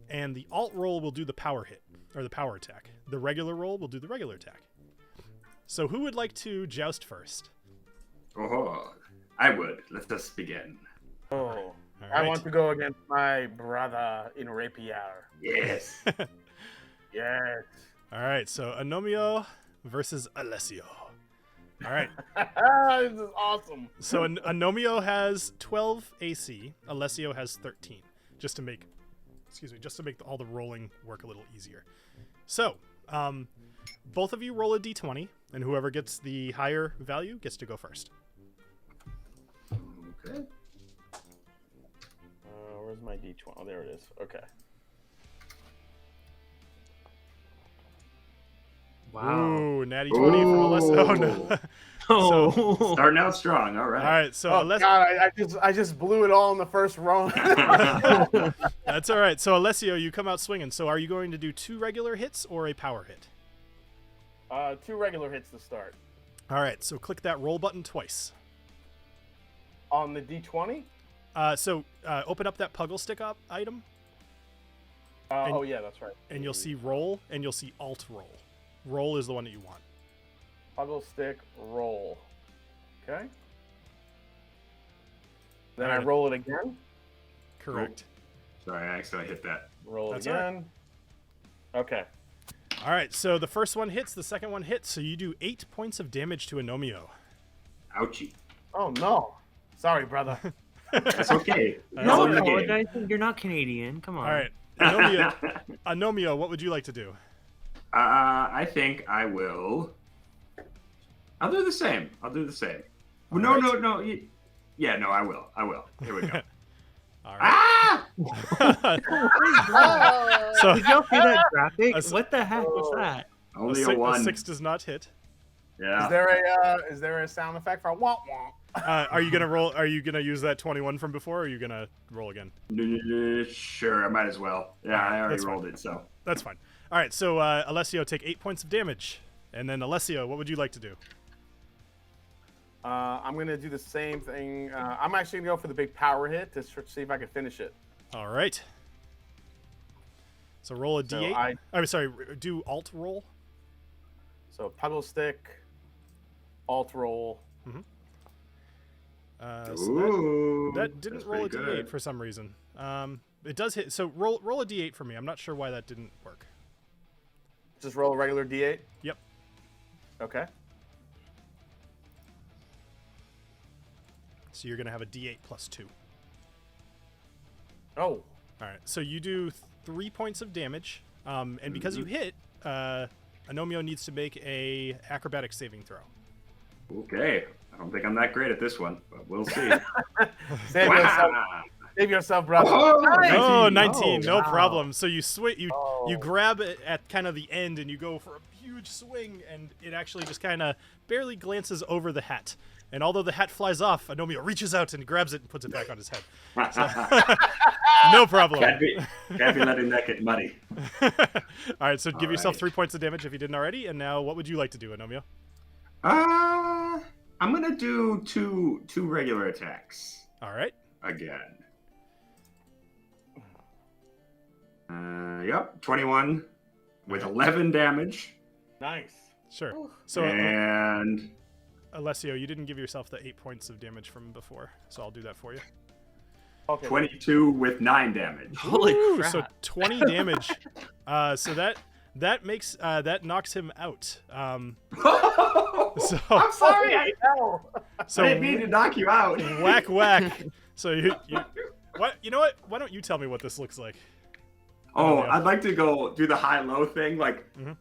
and the alt roll will do the power hit or the power attack. The regular roll will do the regular attack. So who would like to joust first? Oh, I would. Let us begin. Oh, All I right. want to go against my brother in rapier. Yes. Yes. All right, so Agnomeio versus Alessio. All right, This is awesome. so Agnomeio has 12 AC. Alessio has 13. Just to make all the rolling work a little easier. So, both of you roll a d20, and whoever gets the higher value gets to go first. Okay. Where's my D20? Oh, there it is. Okay. Wow. Ooh, natty 20 from Alessio. Oh, no. Oh. Starting out strong. All right. All right, so Oh Alessio. God, I just blew it all in the first round. That's all right. So Alessio, you come out swinging. So are you going to do 2 regular hits or a power hit? 2 regular hits to start. All right, so click that roll button twice. On the D20? Open up that Puggle Stick up item, Oh, yeah, that's right. and you'll see roll, and you'll see alt roll. Roll is the one that you want. Puggle stick, roll. Okay. Then I Alright. roll it again. Correct. Sorry, I accidentally hit that. Roll it That's all right. again. Okay. All right, so the first one hits, the second one hits, so you do 8 points of damage to Agnomeio. Ouchie. Oh, no. Sorry, brother. That's okay. That's No all right. apologizing. You're not Canadian. Come on. All right, Agnomeio, what would you like to do? I think I will. I'll do the same. All No. Yeah, no, I will. Here we go. All right. Ah! Oh. So Did y'all see that graphic? A s- What the heck was that? Only a a one. 6 does not hit. Yeah. Is there a sound effect for womp womp? Are you gonna roll? Are you gonna use that 21 from before, or are you gonna roll again? Sure, I might as well. Yeah, I already That's fine. rolled it, so. That's fine. All right, so Alessio, take 8 points of damage, and then Alessio, what would you like to do? I'm going to do the same thing. I'm actually going to go for the big power hit to see if I can finish it. All right. So roll a So d8. I'm sorry. Do alt roll. So Puggle stick, alt roll. So Ooh, that didn't that's roll a pretty d8 good. for some reason. It does hit. So roll a d8 for me. I'm not sure why that didn't work. Just roll a regular D8. Yep. Okay. So you're gonna have a d8 plus 2. Oh. All right. So you do 3 points of damage, and because you hit, Agnomeio needs to make a acrobatic saving throw. Okay. I don't think I'm that great at this one, but we'll see. Save yourself, Wow. save yourself, brother. Oh, 19, Oh, no wow. problem. So you you Oh. grab it at kind of the end and you go for a huge swing, and it actually just kind of barely glances over the hat. And although the hat flies off, Agnomeio reaches out and grabs it and puts it back on his head. No problem. Can't be letting that get muddy. All right, so give yourself right. 3 points of damage if you didn't already. And now, what would you like to do, Agnomeio? I'm gonna do two regular attacks All right. again. Yep, 21 with 11 damage, Nice. Sure. Ooh. So, and Alessio, you didn't give yourself the 8 points of damage from before, so I'll do that for you. Okay. 22 with 9 damage. Holy Ooh, crap. So 20 damage. So that makes that knocks him out. So I'm sorry, so I didn't mean to knock you out. whack whack. So you what? You know what? Why don't you tell me what this looks like? Oh, Yeah. I'd like to go do the high-low thing, like Mhm.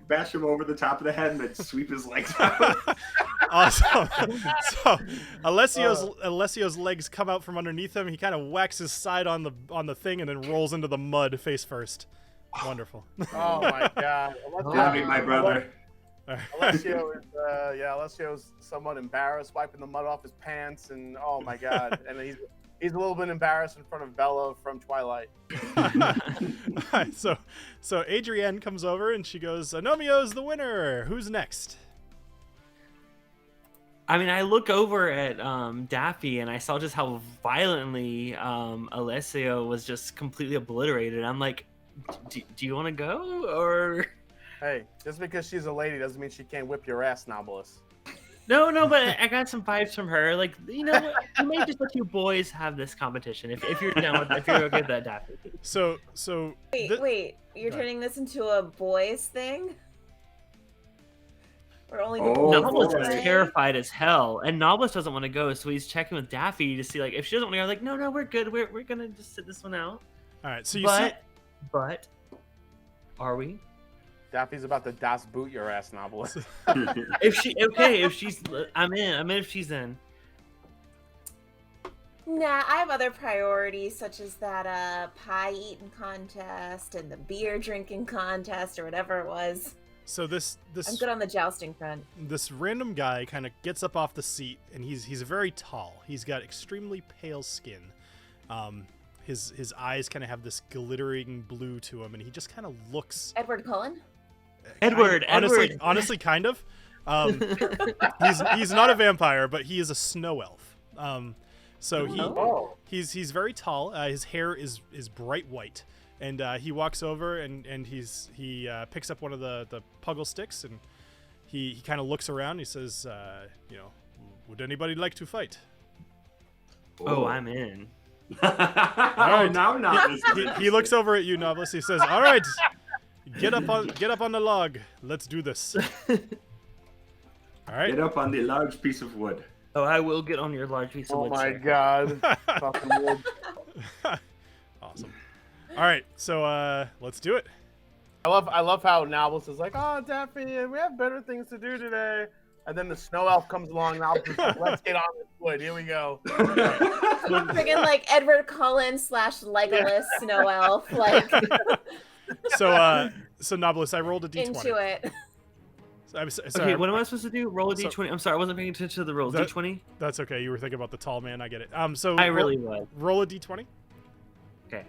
bash him over the top of the head and then sweep his legs out. Awesome. So Alessio's legs come out from underneath him. He kind of whacks his side on the thing and then rolls into the mud face first. Wonderful. Oh my God. Happy, my brother. Alessio's somewhat embarrassed, wiping the mud off his pants, and oh my God, and he's a little bit embarrassed in front of Bella from Twilight. Alright, so Adrienne comes over and she goes, Agnomeio's the winner. Who's next? I mean, I look over at Daffy and I saw just how violently Alessio was just completely obliterated. I'm like, do you want to go or? Hey, just because she's a lady doesn't mean she can't whip your ass, Knobolas. No, but I got some vibes from her. Like, you know what? I may just let you boys have this competition if you're down with if you're okay with that, Daffy. So Wait, you're Go turning this into a boys thing? Or only the Oh, boys Knobolas can is play? terrified as hell, and Knobolas doesn't want to go, so he's checking with Daffy to see like if she doesn't want to go. Like, no, we're good. We're gonna just sit this one out. all right, so you see But are we? Daffy's about to Das boot your ass, Knobolas. If she's, I'm in if she's in. Nah, I have other priorities such as that pie eating contest and the beer drinking contest or whatever it was. so this I'm good on the jousting front. this random guy kind of gets up off the seat, and he's very tall. He's got extremely pale skin. His eyes kind of have this glittering blue to him, and he just kind of looks. Edward Cullen? Edward. Honestly, kind of. He's not a vampire, but he is a snow elf. So he's very tall. His hair is bright white, and he walks over and he picks up one of the puggle sticks, and he kind of looks around. He says, would anybody like to fight? Oh, I'm in. All right. Now He looks over at you, Knobolas. He says, "All right, get up on the log. Let's do this." All right. Get up on the large piece of wood. Oh, I will get on your large piece of wood. Oh my sir. god. Fucking wood. Awesome. All right, so let's do it. I love how Knobolas is like, oh, Daffy, we have better things to do today. And then the snow elf comes along, and Knobolas is like, let's get on this wood. Here we go. Friggin' like Edward Cullen / Legolas snow elf, like So Knobolas, I rolled a d20. into it. Okay, what am I supposed to do? Roll a d20. I'm sorry, I wasn't paying attention to the rolls. D20? That's okay. You were thinking about the tall man. I get it. So I really was. Roll a d20. Okay.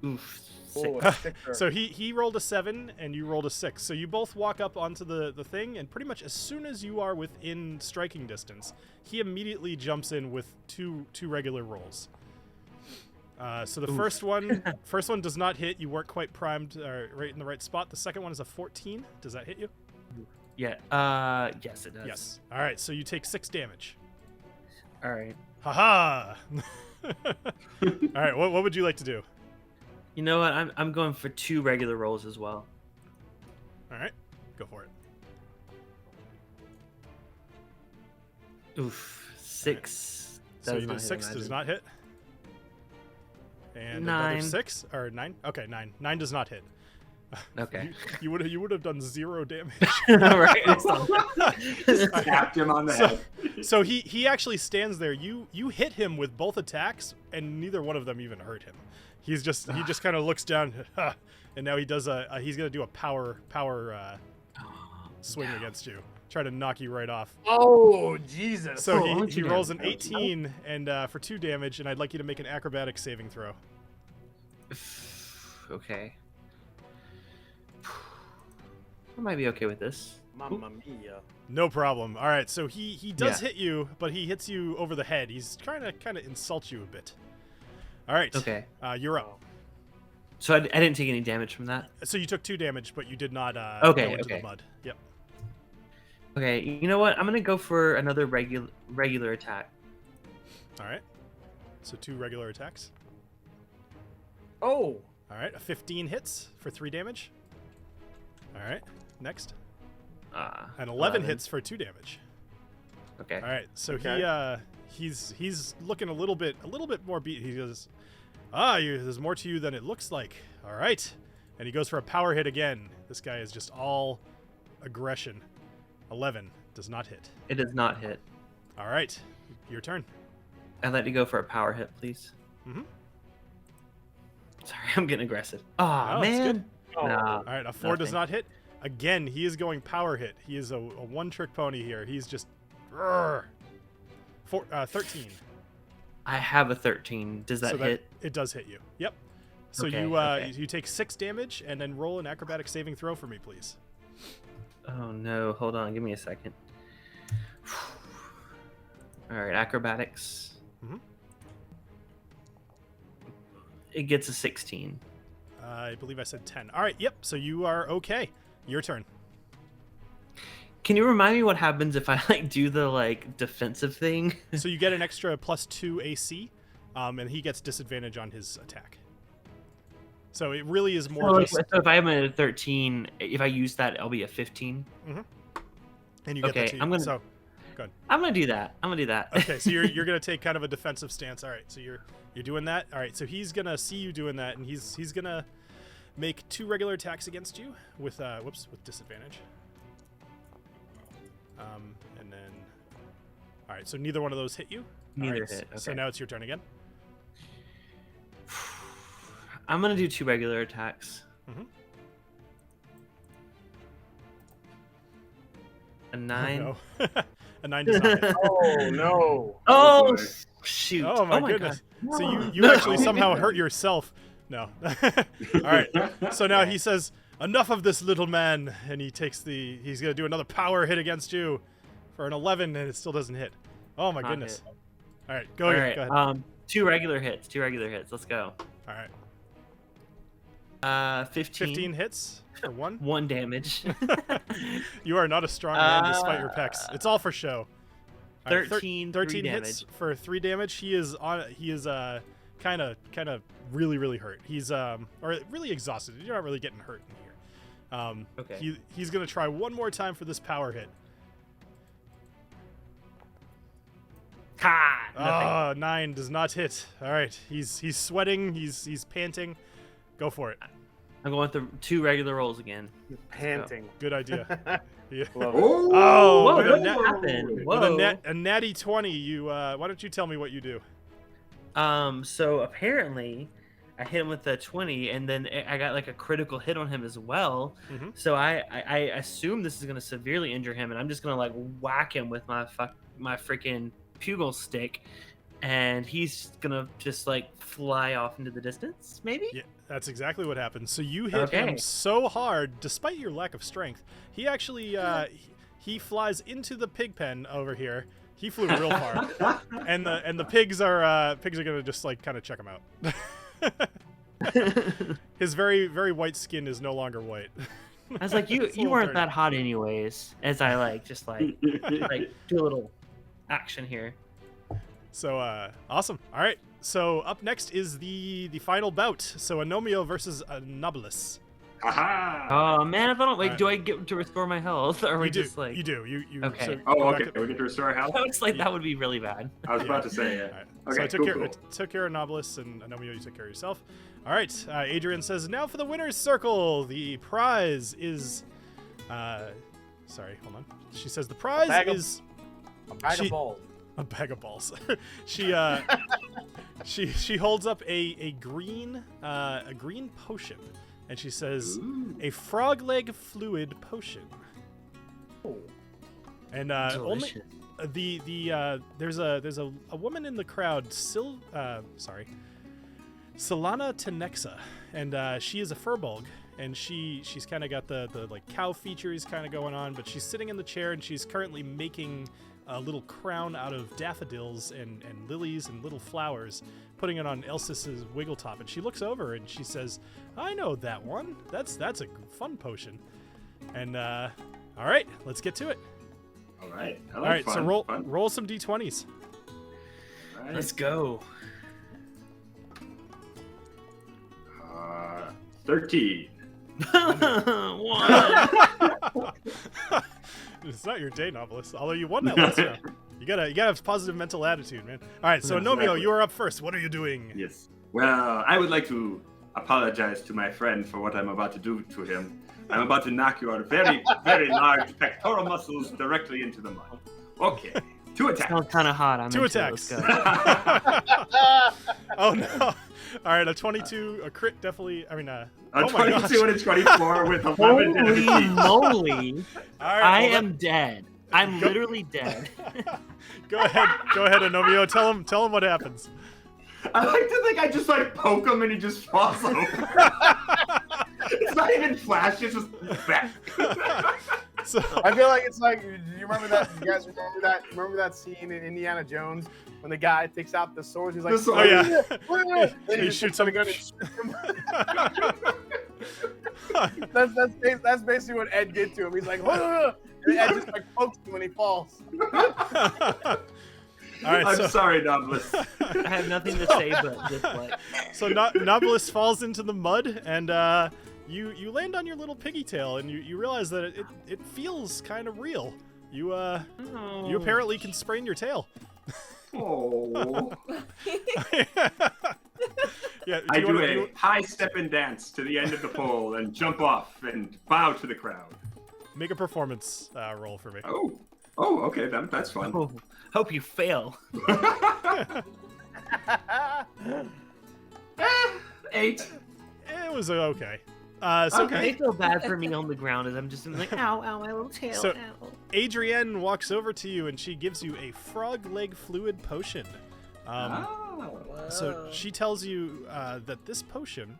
Oof. Ooh, 6. a sixer. So he rolled a 7 and you rolled a 6. So you both walk up onto the thing, and pretty much as soon as you are within striking distance, he immediately jumps in with two regular rolls. So the first one does not hit. You weren't quite primed right in the right spot. The second one is a 14. Does that hit you? Yeah. Yes, it does. Yes. All right. So you take 6 damage. All right. Haha. All right. What would you like to do? You know what? I'm going for 2 regular rolls as well. All right. Go for it. Oof. 6. So you did 6 does not hit. And 9. another 6 or 9. Okay, 9. 9 does not hit. Okay. You would have done 0 damage. Right. Tapped him on the head. So he actually stands there. You hit him with both attacks, and neither one of them even hurt him. He just kind of looks down, and now he does he's gonna do a power swing against you, try to knock you right off. Oh, Jesus. So he rolls an 18 and for 2 damage, and I'd like you to make an acrobatic saving throw. Okay. I might be okay with this. Mamma mia. No problem. All right, so he does hit you, but he hits you over the head. He's trying to kind of insult you a bit. All right. Okay. You're up. So I didn't take any damage from that? So you took 2 damage, but you did not Okay, go into okay. the mud. Yep. Okay, you know what? I'm going to go for another regular attack. All right. So 2 regular attacks. Oh. All right. A 15 hits for 3 damage. All right. Next. And 11 hits for 2 damage. Okay. All right. So Okay. he's looking a little bit more beat. He goes, there's more to you than it looks like. All right. And he goes for a power hit again. This guy is just all aggression. 11 does not hit. It does not hit. All right. Your turn. I'd like to go for a power hit, please. Mhm. Sorry, I'm getting aggressive. Oh, it's man. good. Oh. Nah, All right. A 4 does nothing. not hit. Again, he is going power hit. He is a one-trick pony here. He's just 13. I have a 13. Does that So hit? It does hit you. Yep. So Okay, you you take 6 damage and then roll an acrobatic saving throw for me, please. Oh, no. Hold on. Give me a second. All right. Acrobatics. Mhm. It gets a 16. I believe I said 10. All right. Yep. So you are okay. Your turn. Can you remind me what happens if I do the defensive thing? So you get an extra +2 AC, and he gets disadvantage on his attack. So it really is more just. So if I am at a 13, if I use that, I'll be a 15. And you get Okay, the 2. I'm gonna- So, go ahead. I'm gonna do that. Okay. So you're gonna take kind of a defensive stance. All right. So you're doing that. All right. So he's gonna see you doing that, and he's gonna make 2 regular attacks against you with with disadvantage. And then, all right. So neither one of those hit you. Neither All right, hit, So okay. now it's your turn again. I'm gonna do 2 regular attacks. Mhm. A 9. Oh, no. A 9 does not hit. Oh, no. Oh, boy. shoot! Oh my goodness. God. So you No. actually somehow hurt yourself. No. All right. So now he says, enough of this, little man. And he's going to do another power hit against you for an 11, and it still doesn't hit. Oh, my goodness. Hit. All right, go ahead. Go ahead. 2 regular hits. Let's go. All right. 15. 15 hits for 1. 1 damage. You are not a strong man despite your pecs. It's all for show. All right, 13 13 hits for 3 damage. He is kind of really hurt. He's or really exhausted. You're not really getting hurt in here. Okay. He's going to try one more time for this power hit. Ha! 9 does not hit. All right. He's sweating. He's panting. Go for it. I'm going with the 2 regular rolls again. Panting. Good idea. Yeah. Oh, Whoa, with what a nat- happened? with Whoa. a natty 20, you why don't you tell me what you do? So apparently I hit him with a 20, and then I got like a critical hit on him as well. Mm-hmm. So I assume this is going to severely injure him, and I'm just going to like whack him with my freaking pugil stick, and he's going to just like fly off into the distance, maybe? Yeah, that's exactly what happened. So you hit him so hard, despite your lack of strength. He actually he flies into the pig pen over here. He flew real far, and the pigs are gonna just like kind of check him out. His very white skin is no longer white. I was like, you weren't that hot anyways. As I like just like do a little action here. So awesome. All right. So up next is the final bout. So Agnomeio versus Knobolas. Aha! Oh man, if I don't do I get to restore my health, or are we You do. just like You do. You Okay. So Oh, go okay. back We get to restore our health. I was like, that would be really bad. I was about to say it. All right. Okay, So I cool. took care of Knobolas, and Agnomeio, you took care of yourself. All right. Adrian says, now for the winner's circle. The prize is... sorry, hold on. She says the prize is... A bag of balls. A bag of balls. She holds up a green potion, and she says, Ooh. a frog leg fluid potion. And only Delicious. there's a woman in the crowd, Silana Tenexa, and she is a furbulg, and she's kind of got the like cow features kind of going on, but she's sitting in the chair, and she's currently making a little crown out of daffodils and lilies and little flowers, putting it on Elsis's wiggle top, and she looks over and she says, I know that one. That's a fun potion. And all right, let's get to it. All right. I All like right, fun, so fun. roll some d20s. All right. Let's go. 13. One. It's not your day, Knobolas. Although you won that last round. You gotta have a positive mental attitude, man. All right, so Exactly. Agnomeio, you are up first. What are you doing? Yes. Well, I would like to apologize to my friend for what I'm about to do to him. I'm about to knock your very, very large pectoral muscles directly into the mud. Okay. 2 attacks. Sounds kind of hot. I'm 2 into it. attacks. Let's go. Oh no! All right, a 22, a crit definitely. I mean, A oh my 22 gosh. and a 24 with 11 Holy enemies. moly! All right, I well, am dead. I'm literally dead. Go ahead, Agnomeio. Tell him what happens. I like to think I just like poke him and he just falls over. It's not even flash, it's just back. So I feel like it's like, do you remember that? You guys remember that scene in Indiana Jones when the guy takes out the sword? He's like, The sword. Oh yeah. Then He he just shoots takes out him. the gun and shoots him. That's basically what Ed did to him. He's like, and Ed just like pokes him when he falls. All right, I'm so sorry, Knobolas. I have nothing to say but just like. so Knobolas falls into the mud, and you land on your little piggy tail, and you realize that it feels kind of real. You apparently can sprain your tail. Oh. Yeah, I do wanna a high step and dance to the end of the pole and jump off and bow to the crowd. make a performance roll for me. Oh, okay, that's fun. Oh, hope you fail. 8. It was okay. So Okay. I feel bad for me on the ground as I'm just like, ow, my little tail. So- ow. Adrienne walks over to you and she gives you a frog leg fluid potion. Oh. So she tells you that this potion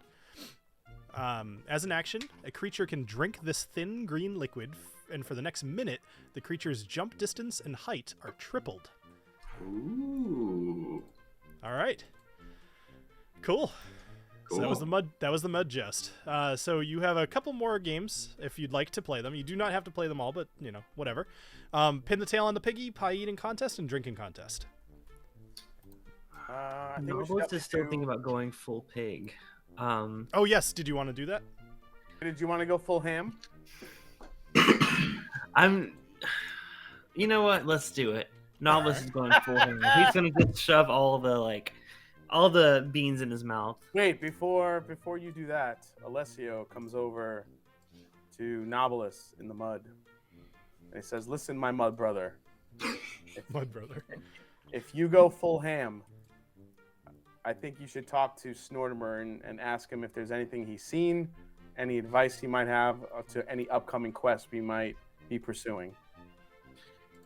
As an action, a creature can drink this thin green liquid, and for the next minute, the creature's jump distance and height are tripled. Ooh. All right. Cool. So that was the mud. That was the mud jest. So you have a couple more games if you'd like to play them. You do not have to play them all, but whatever. Pin the tail on the piggy, pie eating contest, and drinking contest. I think we I should was have just to still thinking about going full pig. Oh yes, did you want to do that? Did you want to go full ham? You know what? Let's do it. Knobolas is going full ham. He's gonna just shove all the beans in his mouth. Wait, before you do that, Alessio comes over to Knobolas in the mud. And he says, "Listen, my mud brother. Mud brother. If you go full ham, I think you should talk to Snortimer and ask him if there's anything he's seen, any advice he might have to any upcoming quest we might be pursuing."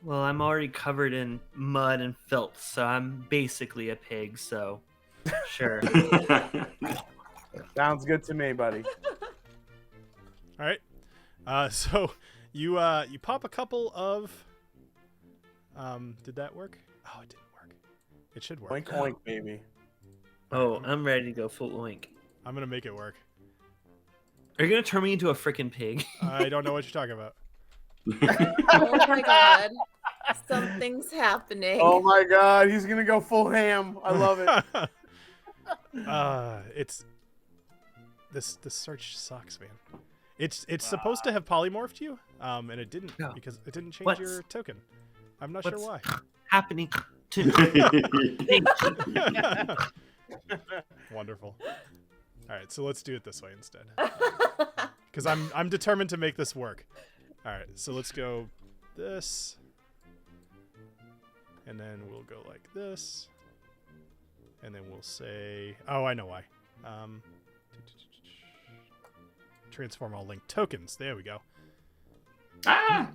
Well, I'm already covered in mud and filth, so I'm basically a pig. So, sure. Sounds good to me, buddy. All right. So you pop a couple of. Did that work? Oh, it didn't work. It should work. Oink oink, baby. Oh, I'm ready to go full oink. I'm gonna make it work. Are you gonna turn me into a freaking pig? I don't know what you're talking about. Oh my god. Something's happening. Oh my god, he's gonna go full ham. I love it. It's this search sucks, man. It's supposed to have polymorphed you, and it didn't because it didn't change What's- your token. I'm not sure why. Happening to me. Wonderful. All right, so let's do it this way instead, because I'm determined to make this work. All right, so let's go this, and then we'll go like this, and then we'll say, oh, I know why. Transform all linked tokens. There we go. There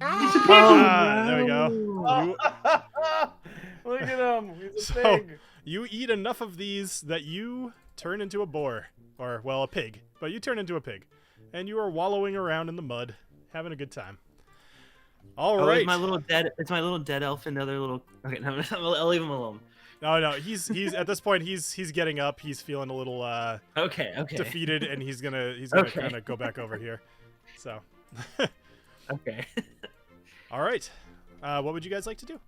we go. Look at him. He's a So- pig. You eat enough of these that you turn into a boar, or well, a pig, but you turn into a pig, and you are wallowing around in the mud, having a good time. All right. It's my little dead elf and the other little. Okay, no, I'll leave him alone. No, he's at this point he's getting up. He's feeling a little Okay. defeated, and he's gonna Okay. kind of go back over here. So, Okay. all right. What would you guys like to do?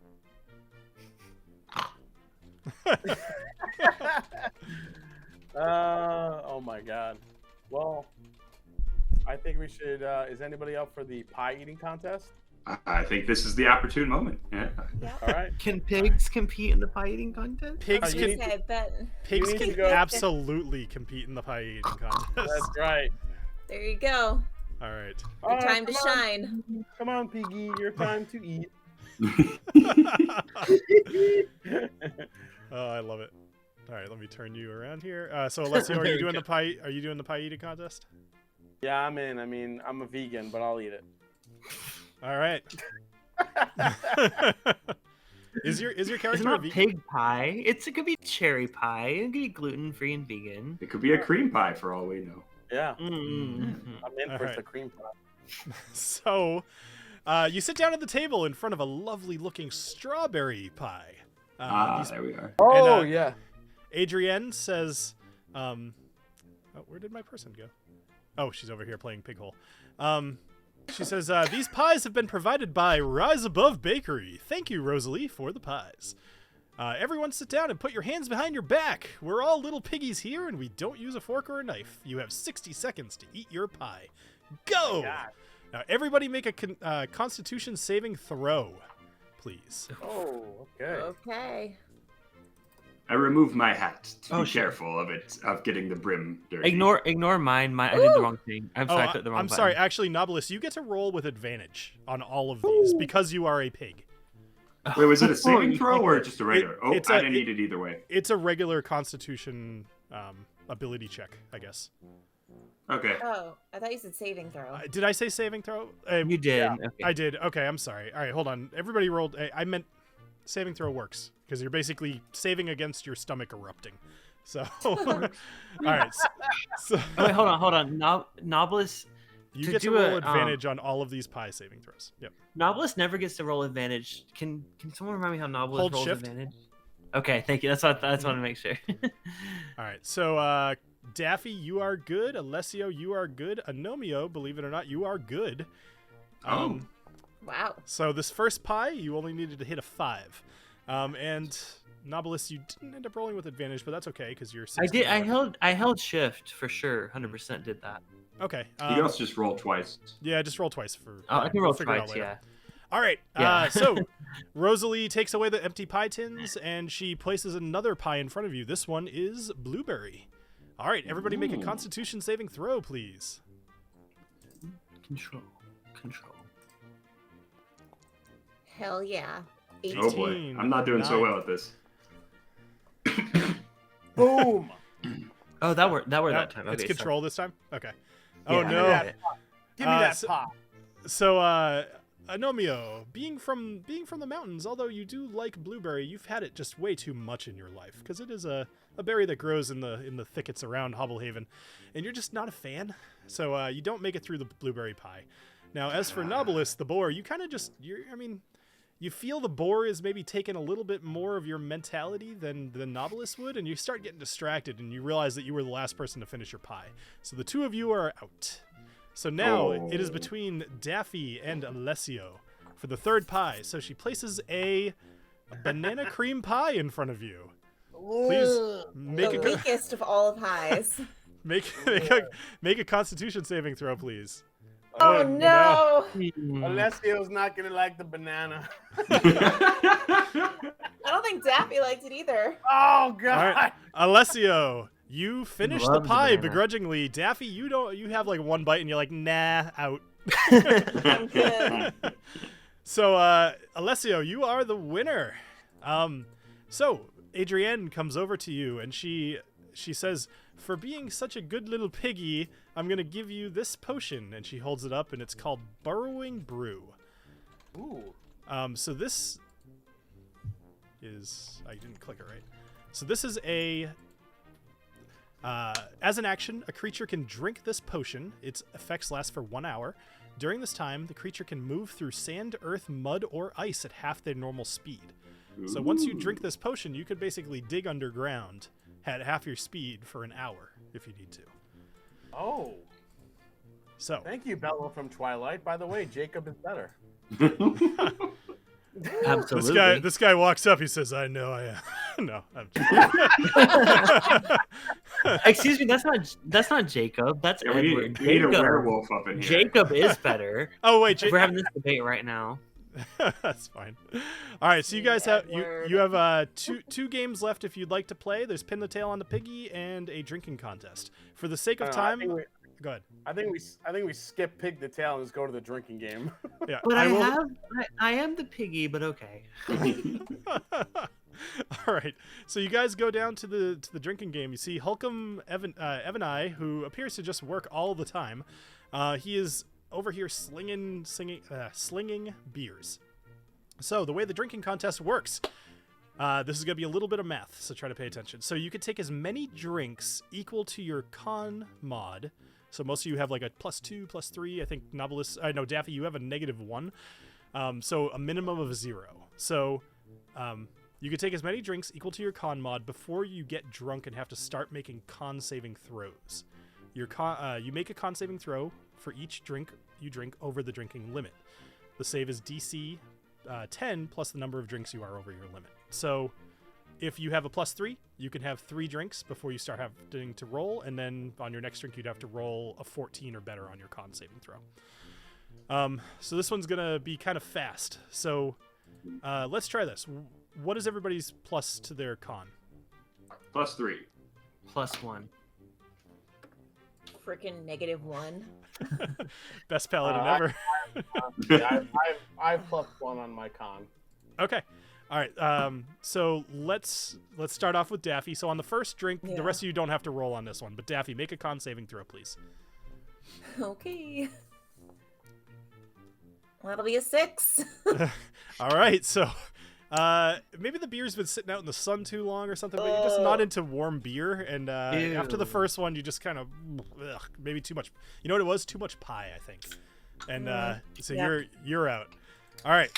Oh my god. Well, I think we should. Is anybody up for the pie eating contest? I think this is the opportune moment. Yeah. All right. Can pigs compete in the pie eating contest? Pigs you can need- Okay, I bet. pigs you need can to go- absolutely compete in the pie eating contest. That's right. There you go. All right. All Your right, time to come on. shine. Come on, Piggy. Your time to eat. Oh, I love it. All right, let me turn you around here. So, Alessio, are you doing the pie? Are you doing the pie eating contest? Yeah, I'm in. I mean, I'm a vegan, but I'll eat it. All right. Is your It's character a not vegan? pig pie. It could be cherry pie. It could be gluten free and vegan. It could be a cream pie for all we know. Yeah, Mm-hmm. I'm in All for right. the cream pie. So, you sit down at the table in front of a lovely-looking strawberry pie. There we are. Oh, And, yeah. Adrienne says, oh, where did my person go? Oh, she's over here playing Pig Hole. She says, these pies have been provided by Rise Above Bakery. Thank you, Rosalie, for the pies. Everyone sit down and put your hands behind your back. We're all little piggies here, and we don't use a fork or a knife. You have 60 seconds to eat your pie. Go! God. Now, everybody make a Constitution saving throw, please. Oh, okay. Okay. I removed my hat to Oh, be shit. careful of getting the brim dirty. Ignore mine. I did the wrong thing. I'm sorry. I clicked the wrong I'm button. sorry. Actually, Knobolas, you get to roll with advantage on all of these because you are a pig. Wait, was it a saving you throw can't- or just a regular? I it's didn't need it either way. It's a regular Constitution ability check, I guess. Okay. Oh, I thought you said saving throw. Did I say saving throw? You did. Yeah. Okay. I did. Okay, I'm sorry. All right, hold on. Everybody rolled. I meant saving throw works because you're basically saving against your stomach erupting. So, all right. So Oh, wait, hold on. Knobolas. you to get to do roll a, advantage on all of these pie saving throws. Yep. Knobolas never gets to roll advantage. Can someone remind me how Knobolas Hold rolls shift. advantage? Okay, thank you. That's what I want to make sure. All right. So, Daffy, you are good. Alessio, you are good. Agnomeio, believe it or not, you are good. Wow. So this first pie, you only needed to hit a 5. And Knobolas, you didn't end up rolling with advantage, but that's okay because you're 6. I did. I held shift for sure. 100% did that. Okay. You can also just roll twice. Yeah, just roll twice for. Oh, I can we'll roll figure it out twice. later. Yeah. All right. Yeah. So Rosalie takes away the empty pie tins and she places another pie in front of you. This one is blueberry. All right, everybody, make a Constitution saving throw, please. Control. Hell yeah. 18. Oh boy, I'm not doing so 9. well at this. Boom. Oh, that worked that time. It's Okay, control this time. Okay. Yeah, Oh I no. got it. Give me that so- pop. So, Agnomeio, being from the mountains, although you do like blueberry, you've had it just way too much in your life because it is a berry that grows in the thickets around Hobblehaven, and you're just not a fan. So you don't make it through the blueberry pie. Now, as for Knobolas, the boar, you kind of you feel the boar is maybe taking a little bit more of your mentality than Knobolas would, and you start getting distracted, and you realize that you were the last person to finish your pie. So the two of you are out. So now it is between Daffy and Alessio for the third pie. So she places a banana cream pie in front of you. Please make The a weakest of all pies. make a Constitution saving throw, please. Oh no! Alessio's not gonna like the banana. I don't think Daffy liked it either. Oh god! All right, Alessio, you finish the loves pie banana. begrudgingly. Daffy, you have like one bite and you're like, nah, out. I'm good. So, Alessio, you are the winner. So Adrienne comes over to you and she says, for being such a good little piggy, I'm going to give you this potion. And she holds it up and it's called Burrowing Brew. Ooh. So this is, I didn't click it right. So this is as an action, a creature can drink this potion. Its effects last for 1 hour. During this time, the creature can move through sand, earth, mud, or ice at half their normal speed. So once you drink this potion, you could basically dig underground at half your speed for an hour if you need to. Oh. So Thank you, Bella from Twilight. By the way, Jacob is better. Absolutely. this guy walks up. He says, "I know I am." No, I'm Excuse me, that's not Jacob. That's Yeah, we Edward. need a Jacob. werewolf up in here. Jacob is better. Oh wait, We're having this debate right now. That's fine. All right, so you guys have Edward. you have two games left if you'd like to play. There's Pin the Tail on the Piggy and a drinking contest. For the sake of time, go ahead. I think we skip Pig the Tail and just go to the drinking game. Yeah, But I will. I am the piggy, but okay. All right, so you guys go down to the drinking game. You see Hulkum Evanai, who appears to just work all the time. He is over here slinging beers. So the way the drinking contest works, this is going to be a little bit of math, so try to pay attention. So you could take as many drinks equal to your con mod. So most of you have like a +2, +3. I think Daffy, you have a -1. So a minimum of 0. So you could take as many drinks equal to your con mod before you get drunk and have to start making con saving throws. You make a con saving throw for each drink you drink over the drinking limit. The save is DC 10 plus the number of drinks you are over your limit. So if you have a +3, you can have 3 drinks before you start having to roll, and then on your next drink you'd have to roll a 14 or better on your con saving throw. So this one's gonna be kind of fast. So let's try this. What is everybody's plus to their con? +3. +1. Freaking -1. Best paladin ever. Yeah, I've +1 on my con. Okay. All right. So let's start off with Daffy. So on the first drink, Yeah. the rest of you don't have to roll on this one. But Daffy, make a con saving throw, please. Okay. Well, that'll be a 6. All right. So Maybe the beer's been sitting out in the sun too long or something, but you're just not into warm beer. And after the Ew. first one, you just kind of maybe too much. You know what it was? Too much pie, I think. And so Yeah. you're out. All right.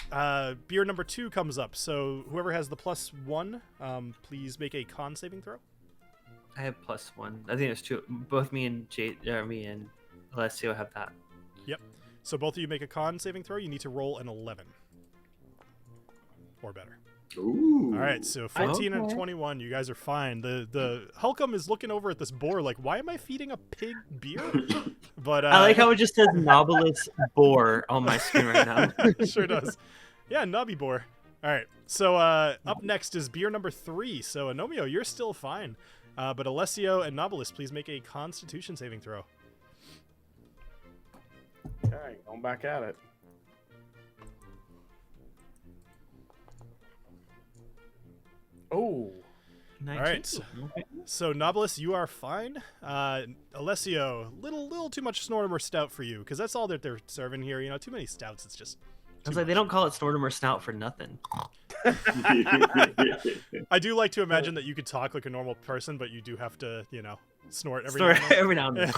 Beer number 2 comes up. So whoever has the +1, please make a con saving throw. I have +1. I think it's 2. Both me and me and Alessio have that. Yep. So both of you make a con saving throw. You need to roll an 11 or better. Ooh. All right, so 14 and Okay. 21, you guys are fine. The Hulkum is looking over at this boar like, why am I feeding a pig beer? But I like how it just says Knobolas boar on my screen right now. it sure does. Yeah, Nobby boar. All right, so up next is beer number 3. So Agnomeio, you're still fine. But Alessio and Knobolas, please make a Constitution saving throw. Okay, going back at it. Oh, 19. All right. So Knobolas, you are fine. Alessio, little too much Snortimer stout for you, because that's all that they're serving here. You know, too many stouts. It's just. I was like, they don't call it Snortimer Snout for nothing. I do like to imagine that you could talk like a normal person, but you do have to, snort every Snort now and then. every now and then.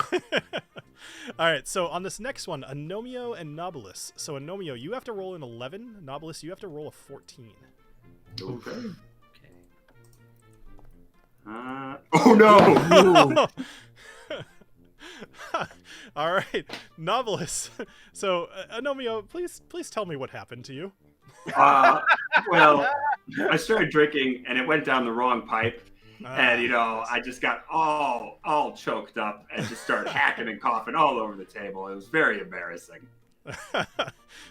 All right, so on this next one, Agnomeio and Knobolas. So Agnomeio, you have to roll an 11. Knobolas, you have to roll a 14. Okay. Okay. Oh no! All right, Knobolas. So Agnomeio, please tell me what happened to you. Well, I started drinking and it went down the wrong pipe, and I just got all choked up and just started hacking and coughing all over the table. It was very embarrassing.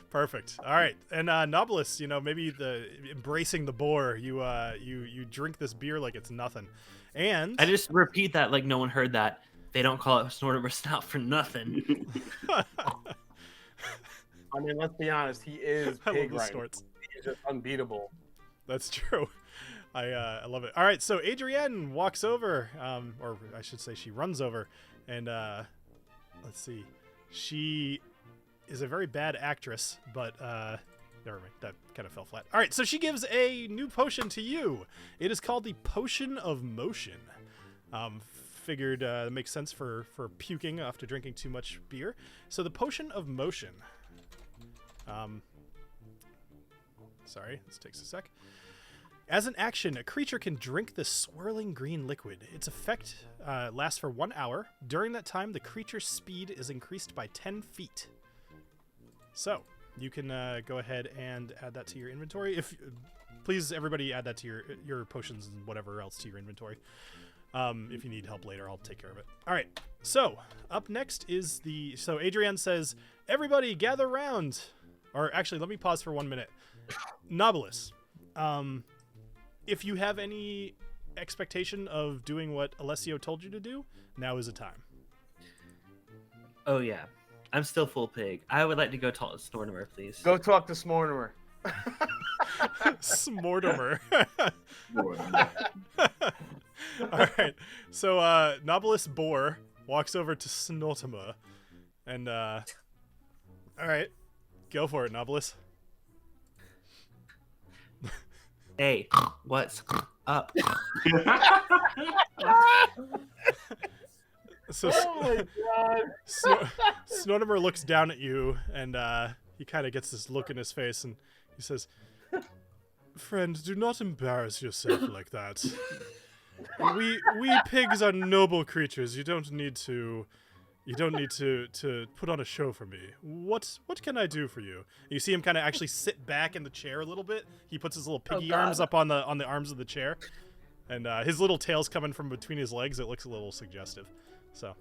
Perfect. All right, and Knobolas, maybe embracing the boar, you drink this beer like it's nothing, and I just repeat that like no one heard that. They don't call it Snortimer Snout for nothing. I mean, let's be honest. He is I love pig the right. snorts. He's just unbeatable. That's true. I love it. All right, so Adrienne walks over, or I should say she runs over, and let's see. She is a very bad actress, but never mind. That kind of fell flat. All right, so she gives a new potion to you. It is called the Potion of Motion. Figured it makes sense for puking after drinking too much beer. So the Potion of Motion. Sorry, this takes a sec. As an action, a creature can drink the swirling green liquid. Its effect lasts for 1 hour. During that time, the creature's speed is increased by 10 feet. So you can go ahead and add that to your inventory. Please, everybody, add that to your potions and whatever else to your inventory. If you need help later, I'll take care of it. All right. So up next is So Adrienne says, "Everybody, gather round." Or actually, let me pause for 1 minute. Knobolas, if you have any expectation of doing what Alessio told you to do, now is the time. Oh yeah, I'm still full pig. I would like to go talk to Snortimer, please. Go talk to Snortimer. Smortimer. All right. So Knobolas Boar walks over to Snortimer, and all right, go for it, Knobolas. Hey, what's up? So Oh my god. Snortimer looks down at you, and he kind of gets this look in his face, and he says, "Friend, do not embarrass yourself like that. We pigs are noble creatures. You don't need to put on a show for me. What can I do for you?" You see him kind of actually sit back in the chair a little bit. He puts his little piggy arms up on the arms of the chair, and his little tail's coming from between his legs. It looks a little suggestive. So,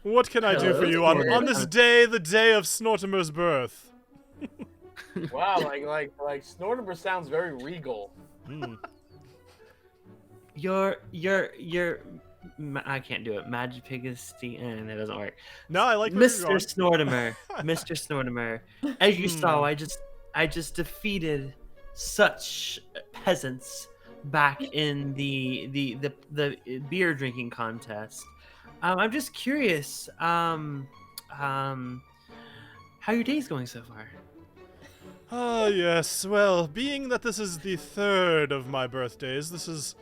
what can I do for you on this day, the day of Snortimer's birth? Wow, like Snortimer sounds very regal. Mm. Your I can't do it. Magic Pigisty, and it doesn't work. No, I like where Mr. you're going. Snortimer, Mr. Snortimer. As you saw, I just defeated such peasants back in the beer drinking contest. I'm just curious. How your day's going so far? Ah, yes. Well, being that this is the third of my birthdays,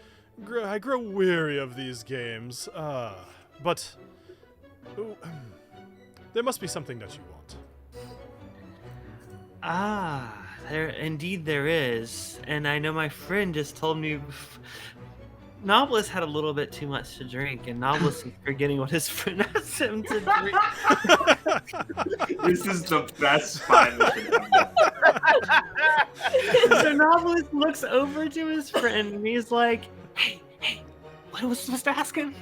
I grow weary of these games. But there must be something that you want. There is. And I know my friend just told me Knobolas had a little bit too much to drink, and Knobolas is forgetting what his friend asked him to drink. This is the best spy mission ever. So Knobolas looks over to his friend, and he's like, hey, what was I supposed to ask him?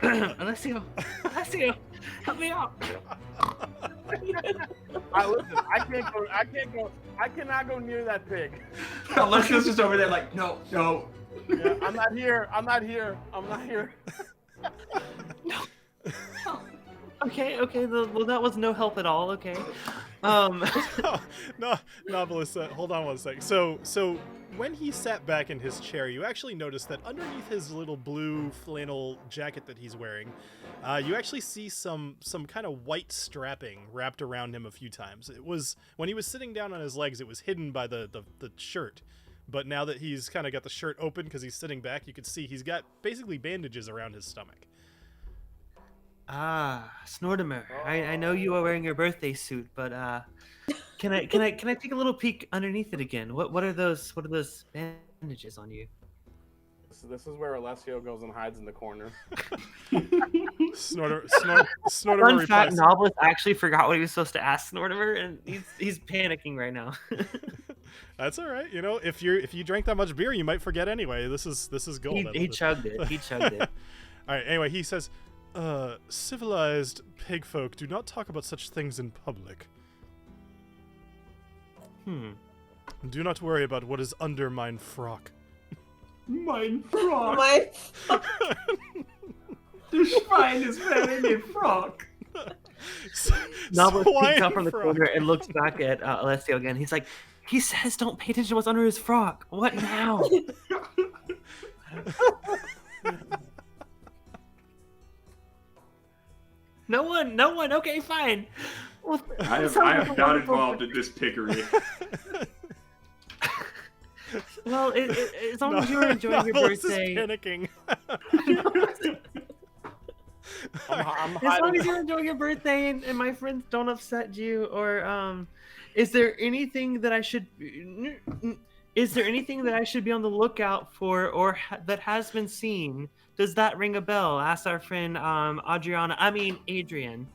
Alessio, help me out. Listen, I cannot go near that pig. Alessio's just over there like, no. Yeah, I'm not here. No. Okay. Well, that was no help at all. Okay. No, Knobolas, hold on one second. So when he sat back in his chair, you actually noticed that underneath his little blue flannel jacket that he's wearing, you actually see some kind of white strapping wrapped around him a few times. It was when he was sitting down on his legs, it was hidden by the shirt. But now that he's kind of got the shirt open because he's sitting back, you can see he's got basically bandages around his stomach. Snortimer, I know you are wearing your birthday suit, but can I take a little peek underneath it again? What are those bandages on you? So this is where Alessio goes and hides in the corner. Snortimer Fun fact: replies. Knobolas actually forgot what he was supposed to ask Snortimer, and he's panicking right now. That's all right. You know, if you drank that much beer, you might forget anyway. This is gold. He chugged it. All right. Anyway, he says, civilized pig folk do not talk about such things in public. Do not worry about what is under mine frock. Mein Frog. My The Schwein is wearing a frog. Knobolas Swine peeks up from the frog. corner and looks back at Alessio again. He's like, he says don't pay attention to what's under his frock. What now? No one. Okay, fine. Well, I have not involved in this piggery. Well, as long as you're enjoying your Knobolas birthday. is panicking. I'm As long hiding. as you're enjoying your birthday and my friends don't upset you, or is there anything that I should be on the lookout for, or that has been seen? Does that ring a bell? Asked our friend Adrian.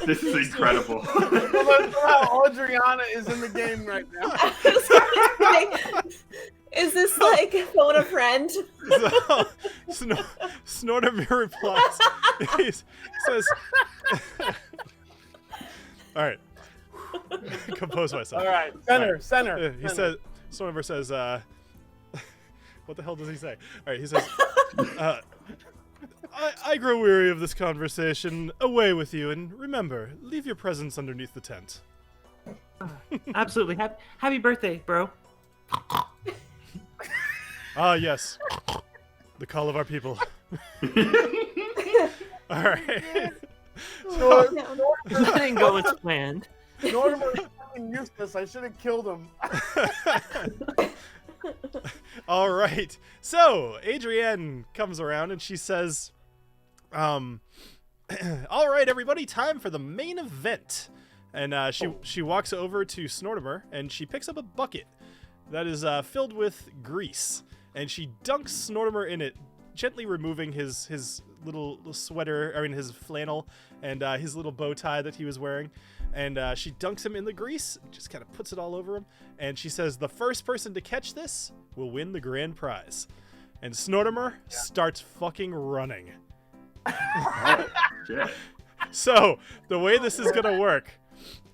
This is incredible. Somehow Adriana is in the game right now. Is this like phone a friend? So, Snortimer replies. He says, all right. Compose myself. All right, center. He says, Snortimer says, what the hell does he say? All right, he says, I grow weary of this conversation. Away with you, and remember, leave your presents underneath the tent. Absolutely. Happy birthday, bro. Ah, yes. The call of our people. All right. That didn't go as planned. Snortimer is fucking useless. I should have killed him. All right. So, Adrienne comes around and she says, all right, everybody, time for the main event. And she walks over to Snortimer and she picks up a bucket that is filled with grease. And she dunks Snortimer in it, gently removing his little sweater, his flannel, and his little bow tie that he was wearing. And she dunks him in the grease, just kind of puts it all over him. And she says, the first person to catch this will win the grand prize. And Snortimer starts fucking running. Oh, shit. So the way this is gonna work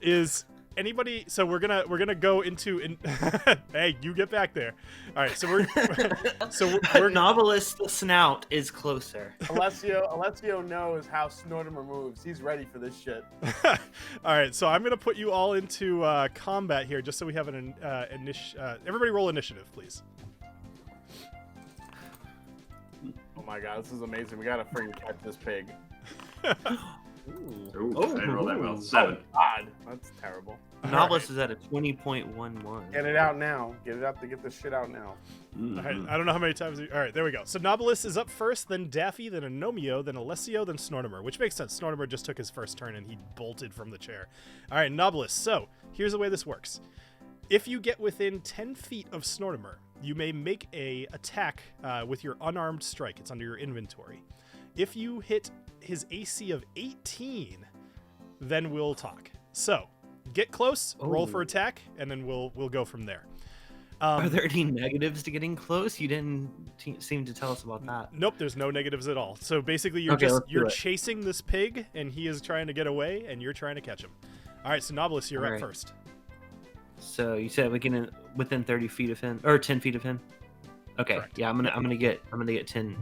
is anybody. So we're gonna go into. Hey, you get back there. All right. So we're Knobolas, the snout is closer. Alessio knows how Snortimer moves. He's ready for this shit. all right. So I'm gonna put you all into combat here, just so we have an everybody roll initiative, please. my god, this is amazing. We gotta freaking catch this pig. Ooh, I didn't roll that well. 7. Oh, God, that's terrible. Knobolas is at a 20.11. Get it out now. Get it out to get this shit out now. All right, I don't know how many times. All right, there we go. So Knobolas is up first, then Daffy, then Agnomeio, then Alessio, then Snortimer, which makes sense. Snortimer just took his first turn and he bolted from the chair. All right, Knobolas. So here's the way this works. If you get within 10 feet of Snortimer, you may make a attack with your unarmed strike. It's under your inventory. If you hit his AC of 18, then we'll talk. So get close, roll for attack, and then we'll go from there. Are there any negatives to getting close? You didn't seem to tell us about that. Nope, there's no negatives at all. So basically, you're chasing this pig, and he is trying to get away, and you're trying to catch him. All right, so Knobolas, you're up first. So you said we can within 30 feet of him, or 10 feet of him. Okay, correct. Yeah, I'm gonna get 10.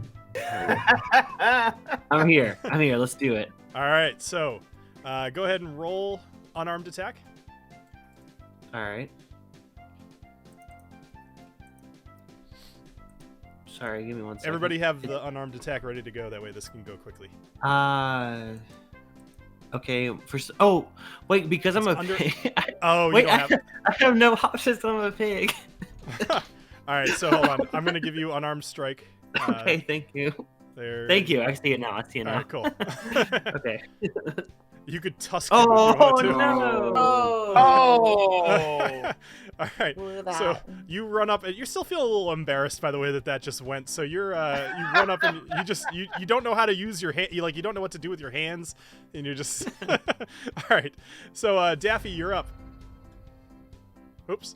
I'm here. Let's do it. All right, so go ahead and roll unarmed attack. All right. Sorry, give me 1 second. Everybody have the unarmed attack ready to go. That way, this can go quickly. Okay. Oh, wait, because I'm a pig. Oh, wait, you don't have. I have no options. I'm a pig. All right, so hold on. I'm gonna give you unarmed strike. Okay, thank you. There. Thank you. I see it now. All right, cool. Okay. You could tusk. Oh no! Oh! All right. So you run up, and you still feel a little embarrassed by the way that just went. So you're you run up, and you don't know how to use your hand. You don't know what to do with your hands, and you're just. All right. So Daffy, you're up. Oops.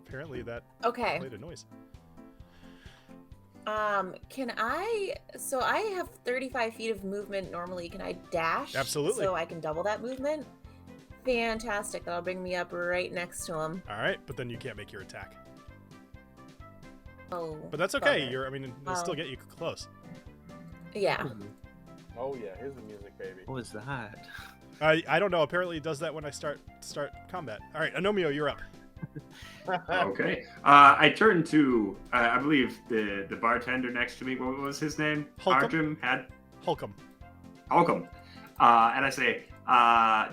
Apparently that played a noise. So I have 35 feet of movement normally. Can I dash? Absolutely. So I can double that movement? Fantastic. That'll bring me up right next to him. All right, but then you can't make your attack. Oh. But that's okay. It'll still get you close. Yeah. Oh yeah, here's the music, baby. What was that? I don't know. Apparently it does that when I start combat. All right, Agnomeio, you're up. Okay. I turned to, I believe, the bartender next to me. What was his name? Holcomb. Holcomb. And I say,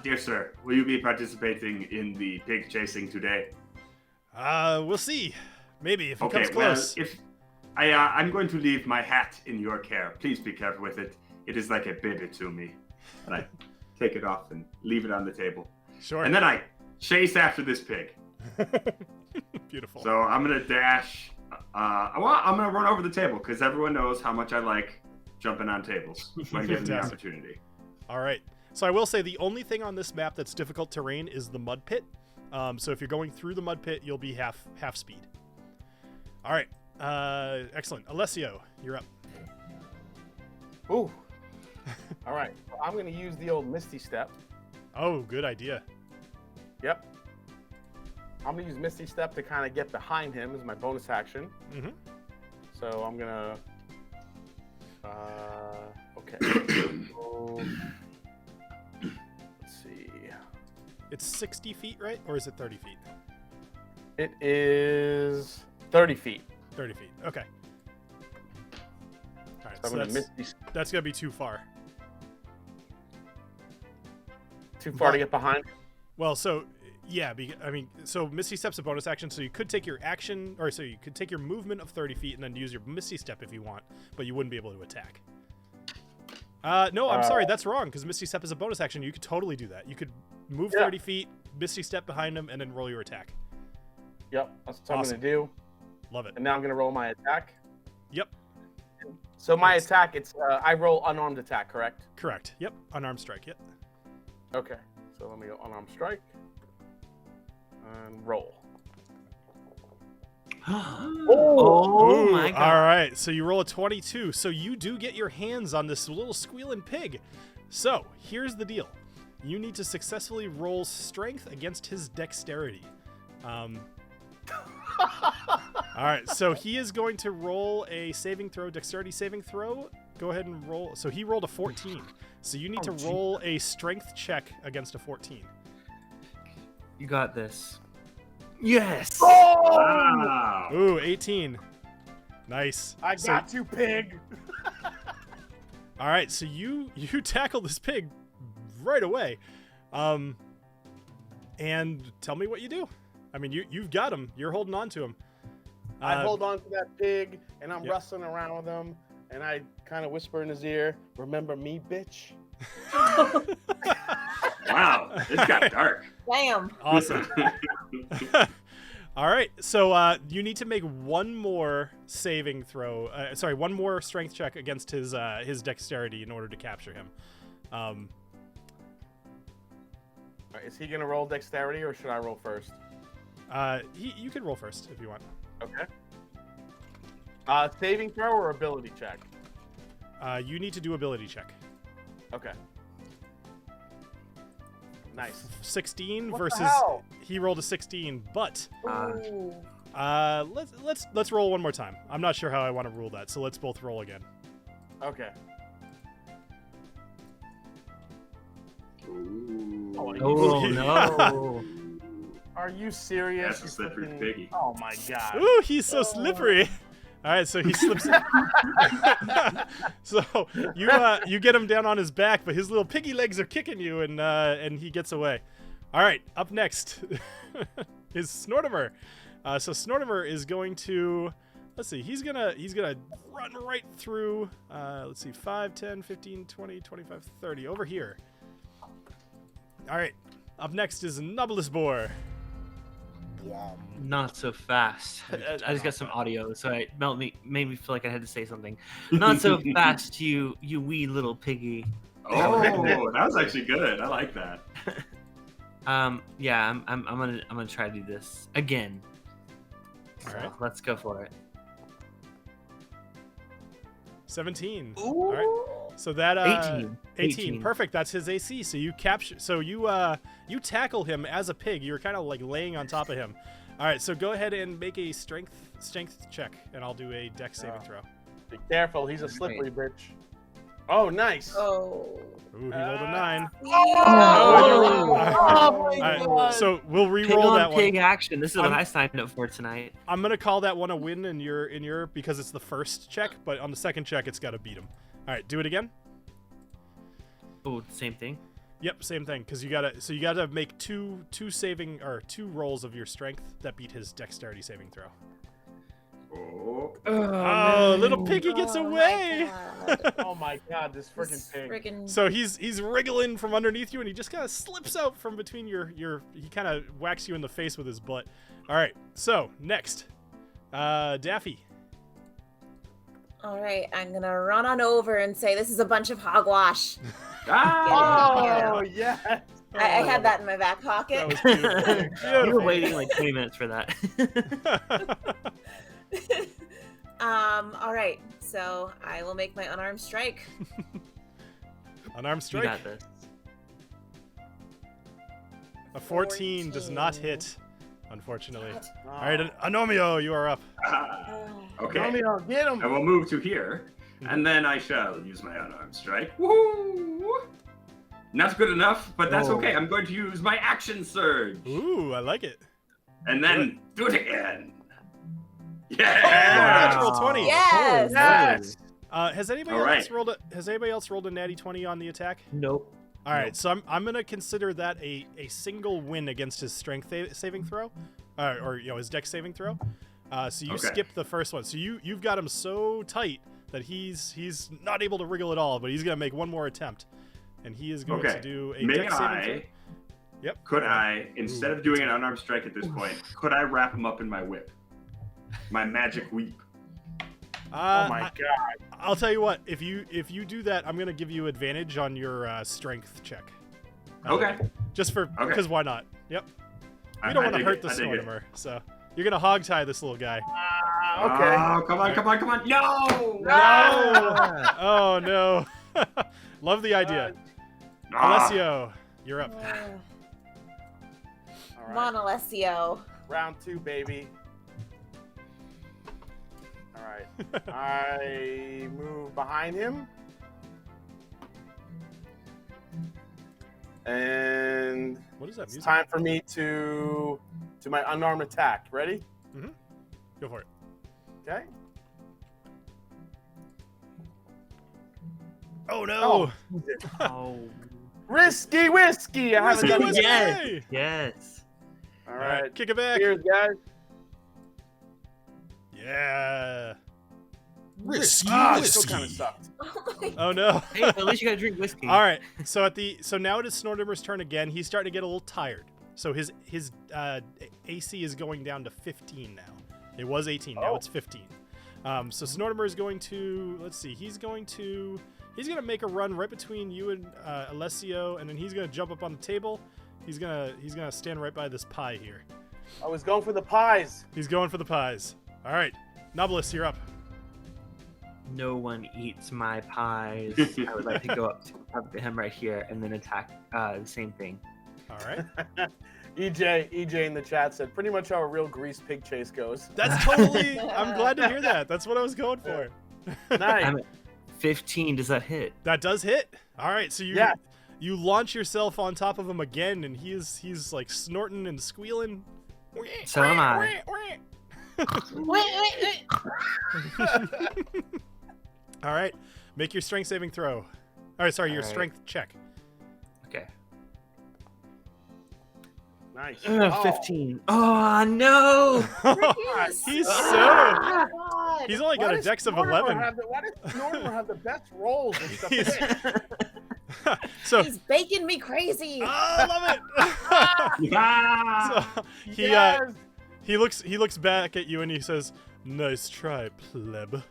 dear sir, will you be participating in the pig chasing today? We'll see. Maybe if he comes close. Well, if I'm going to leave my hat in your care. Please be careful with it. It is like a baby to me. And I take it off and leave it on the table. Sure. And then I chase after this pig. Beautiful. So I'm gonna dash. I'm gonna run over the table because everyone knows how much I like jumping on tables when given the opportunity. All right. So I will say the only thing on this map that's difficult terrain is the mud pit. So if you're going through the mud pit, you'll be half speed. All right. Excellent. Alessio, you're up. Ooh. All right. Well, I'm gonna use the old Misty Step. Oh, good idea. Yep. I'm going to use Misty Step to kind of get behind him as my bonus action. Mm-hmm. So I'm going to... okay. So, let's see. It's 60 feet, right? Or is it 30 feet? It is 30 feet. 30 feet. Okay. All right. So that's going to be too far. Too far to get behind? Well, so... Yeah, so Misty Step's a bonus action, so you could take your action, or so you could take your movement of 30 feet and then use your Misty Step if you want, but you wouldn't be able to attack. No, I'm sorry, that's wrong, because Misty Step is a bonus action. You could totally do that. You could move 30 feet, Misty Step behind him, and then roll your attack. Yep, that's what I'm going to do. Love it. And now I'm going to roll my attack. Yep. So my attack, it's I roll unarmed attack, correct? Correct. Yep, unarmed strike, yep. Okay, so let me go unarmed strike. And roll. Oh my god. All right, so you roll a 22. So you do get your hands on this little squealing pig. So here's the deal. You need to successfully roll strength against his dexterity. All right, so he is going to roll a dexterity saving throw. Go ahead and roll. So he rolled a 14. So you need to roll a strength check against a 14. You got this. Yes! Wow. Ooh, 18. Nice. I got you, pig! All right, so you tackle this pig right away, and tell me what you do. I mean, you've got him. You're holding on to him. I hold on to that pig, and I'm Yep. wrestling around with him, and I kind of whisper in his ear, "Remember me, bitch?" Wow, this got dark. Damn. Awesome. All right, so you need to make one more saving throw. One more strength check against his dexterity in order to capture him. All right, is he gonna roll dexterity, or should I roll first? You can roll first if you want. Okay. Saving throw or ability check? You need to do ability check. Okay. Nice. 16 What the versus hell? he rolled a 16, but Ooh. let's roll one more time. I'm not sure how I want to rule that, so let's both roll again. Okay. Ooh. Oh no! Are you serious? That's a slippery You freaking- piggy. Oh my god. Ooh, he's so slippery. All right, so he slips. So you get him down on his back, but his little piggy legs are kicking you, and he gets away. All right, up next is Snortimer. So Snortimer is going to, let's see, he's gonna run right through. Let's see, 5, 10, 15, 20, 25, 30 over here. All right, up next is Knobolas Boar. Not so fast. I just got some audio, so it made me feel like I had to say something. Not so fast, you wee little piggy. Oh, that was actually good. I like that. Yeah, I'm gonna try to do this again. All So, right. let's go for it. 17. Ooh. All right. So that 18. 18. Perfect. That's his AC. So you capture. So you tackle him as a pig. You're kind of like laying on top of him. All right. So go ahead and make a strength check, and I'll do a dex saving throw. Be careful, he's a slippery bitch. Oh, nice. Oh. Ooh, he rolled a 9. Oh. All right. So we'll Pig re-roll on that pig one. action. This is what I signed up for tonight. I'm gonna call that one a win in your because it's the first check, but on the second check it's got to beat him. All right. Do it again. Oh, same thing. Yep, same thing. Because you gotta make two rolls of your strength that beat his dexterity saving throw. Oh. Oh, little piggy gets Oh my away. God. Oh my god, this freaking This pig. friggin- So he's wriggling from underneath you, and he just kind of slips out from between your. He kind of whacks you in the face with his butt. All right. So next, Daffy. All right, I'm gonna run on over and say this is a bunch of hogwash. Ah! Oh, yes. I had that in my back pocket. That was beautiful. You were waiting like 20 minutes for that. All right, so I will make my unarmed strike. Unarmed You strike. got this. A 14 does not 14. hit, unfortunately. Oh. All right, Agnomeio, you are up. Ah. Oh. Okay. Romeo, get him. I will move to here, and then I shall use my unarmed strike. Woo! Not good enough, but that's Oh. okay. I'm going to use my action surge, Ooh, I like it. and then do it again. Oh, Yeah! natural 20. Yes. Yes. Has anybody All else right. rolled a natty 20 on the attack? Nope. All right, so I'm gonna consider that a single win against his strength saving throw, or his dex saving throw. So you Okay. skip the first one. So you've got him so tight that he's not able to wriggle at all. But he's gonna make one more attempt, and he is going Okay. to do a May dex saving I? throw. Yep. Could I, instead Ooh, of doing an unarmed strike at this point, could I wrap him up in my whip? My magic whip. Oh my god. I'll tell you what. If you do that, I'm gonna give you advantage on your strength check. Okay. Just for Okay. because why not? Yep. We I don't want to dig hurt it, the I dig it. Snortimer, so you're gonna hog tie this little guy. Okay. Oh, come on, come on, come on. No! No! Oh no! Love the idea. Ah. Alessio, you're up. All Come right. on, Alessio. Round 2, baby. All right. I move behind him. And What is that it's music? time for me to my unarmed attack. Ready? Go for it. Okay. Oh no! Oh. Risky whiskey. I haven't done it Risky yet. whiskey. Yes. Yes. All right. Kick it back. Cheers, guys. Yeah. Risky It still kind of whiskey. sucked. Oh my Oh no. Hey, at least you gotta drink whiskey. All right. So now it is Snortimer's turn again. He's starting to get a little tired. So his AC is going down to 15 now. It was 18. Now Oh. it's 15. So Snortimer is going to, let's see, he's gonna make a run right between you and Alessio, and then he's gonna jump up on the table. He's gonna stand right by this pie here. I was going for the pies. He's going for the pies. All right, Knobolas, you're up. No one eats my pies. I would like to go up to him right here and then attack the same thing. All right. EJ in the chat said pretty much how a real grease pig chase goes. That's totally. I'm glad to hear that. That's what I was going for. Nice. I'm at 15. Does that hit? That does hit. All right, so Yeah. you launch yourself on top of him again, and he's like snorting and squealing. So am I. All right, make your strength saving throw. All right, sorry, your All right. strength check. Okay. Nice. 15. Oh no! He's Oh so. my God. He's only got Why a does dex of Snortimer 11. why does Snortimer have the best rolls and stuff? He's- to hit? So, He's baking me crazy. oh, I love it. Yeah. So, Yes. he looks back at you and he says, "Nice try, pleb."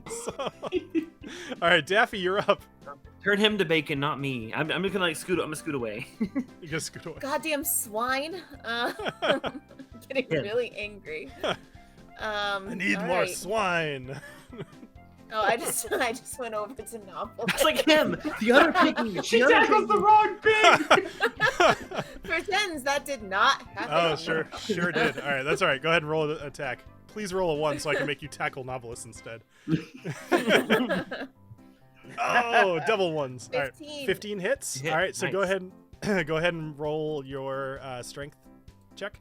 So, all right, Daffy, you're up. Turn him to bacon, not me. I'm just gonna scoot. I'm gonna scoot away. You can scoot away. Goddamn swine. I'm getting Yeah. really angry. I need all more right. swine. Oh, I just went over to Knobolas. It's like him. The other piggy. She The other tackled the piggy. wrong pig. Pretends that did not happen. Oh, sure did. All right, that's all right. Go ahead and roll an attack. Please roll a 1 so I can make you tackle Knobolas instead. Oh, double ones. All right, 15. 15 hits. Hit. All right, so go Nice. ahead, go ahead and roll your strength check.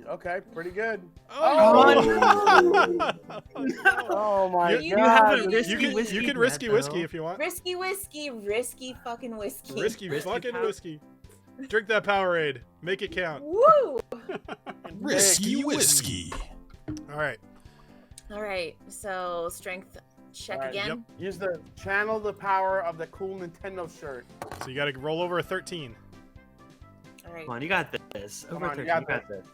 Okay, pretty good. Oh, Oh my You god. have a risky you can whiskey you can in risky that, whiskey though. if you want. Risky whiskey, risky fucking whiskey. Risky Risky fucking power. whiskey. Drink that Powerade. Make it count. Woo! Risky whiskey. All right. All right, so strength check All right, again. Use the channel the power of the cool Nintendo shirt. So you got to roll over a 13. All right. Come on, you got this. Come Over on, you 13, got you got this.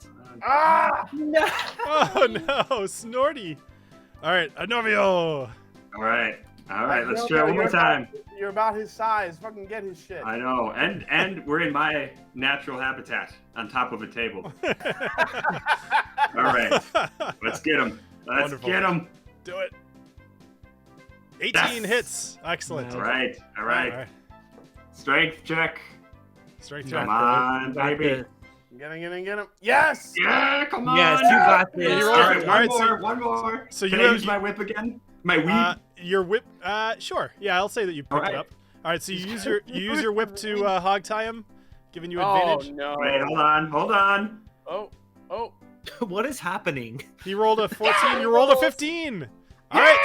Ah! No. Oh no, Snorty. All right, Agnomeio. All right, let's No, try no, one more you're time. You're about his size. Fucking get his shit. I know, and we're in my natural habitat on top of a table. All right, let's get him. Let's Wonderful. get him. Do it. 18 Yes. hits. Excellent. All right, all right. Strength check. Strength You check. Come on, You got baby. this. Get him. Yes! Yeah, come on. Yes, you got Yeah, this. you All rolled right, it. All right, so- one more. so Can you I have- use my whip again? My weed. Your whip. Sure. Yeah, I'll say that you picked All it right. up. All right, so you use your whip to hog tie him, giving you Oh advantage. no. Wait, hold on. Oh. What is happening? He rolled a 14. You rolled a 15. All right,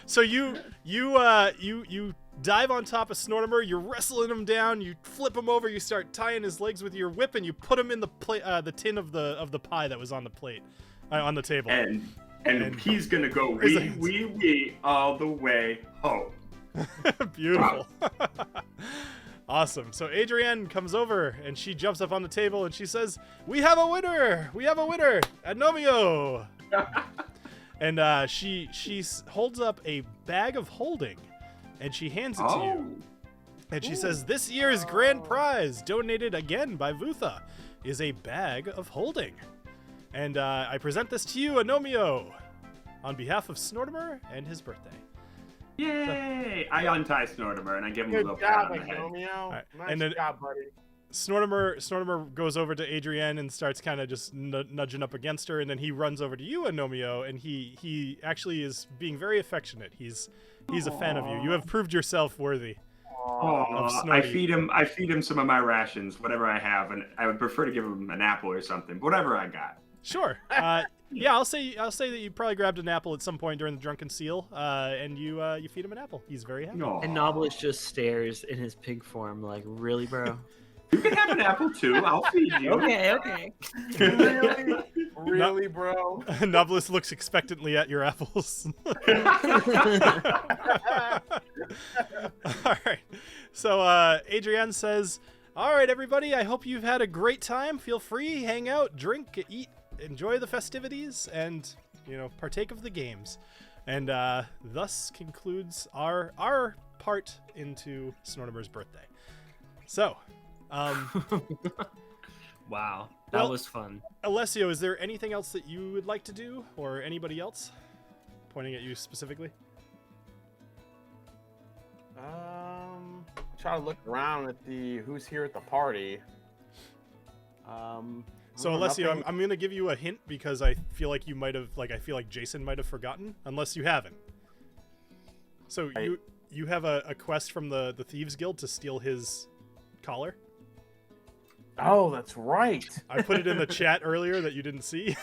so you dive on top of Snortimer. You're wrestling him down. You flip him over. You start tying his legs with your whip, and you put him in the tin of the pie that was on the plate, on the table. And he's gonna go Where's wee all the way home. Beautiful. Awesome. So Adrienne comes over and she jumps up on the table and she says, "We have a winner! We have a winner! Agnomeio!" And she holds up a bag of holding and she hands it to you. And she says, "This year's grand prize, donated again by Vutha, is a bag of holding. And I present this to you, Agnomeio, on behalf of Snortimer and his birthday." Yay! I untie Snortimer and I give him a Good little pat job, on the head. Agnomeio. right, Nice and then- job, buddy. Snortimer goes over to Adrienne and starts kind of just nudging up against her, and then he runs over to you, Agnomeio, and he actually is being very affectionate. He's a fan of you. You have proved yourself worthy. Oh, Of I Snorty. feed him some of my rations, whatever I have, and I would prefer to give him an apple or something, but whatever I got. Sure. Yeah, I'll say that you probably grabbed an apple at some point during the drunken seal, and you feed him an apple. He's very happy. Aw. And Knobolas just stares in his pig form, like, really, bro? You can have an apple too. I'll feed you. Okay. Really, bro? Knobolas looks expectantly at your apples. All right. So Adrienne says, "All right, everybody. I hope you've had a great time. Feel free, hang out, drink, eat, enjoy the festivities, and partake of the games." And thus concludes our part into Snortimer's birthday. So. Wow, that Well, was fun. Alessio, is there anything else that you would like to do, or anybody else? Pointing at you specifically. Try to look around at who's here at the party. So Alessio, I'm going to give you a hint because I feel like you might have, I feel like Jason might have forgotten, unless you haven't. So you have a quest from the Thieves Guild to steal his collar. Oh, that's right. I put it in the chat earlier that you didn't see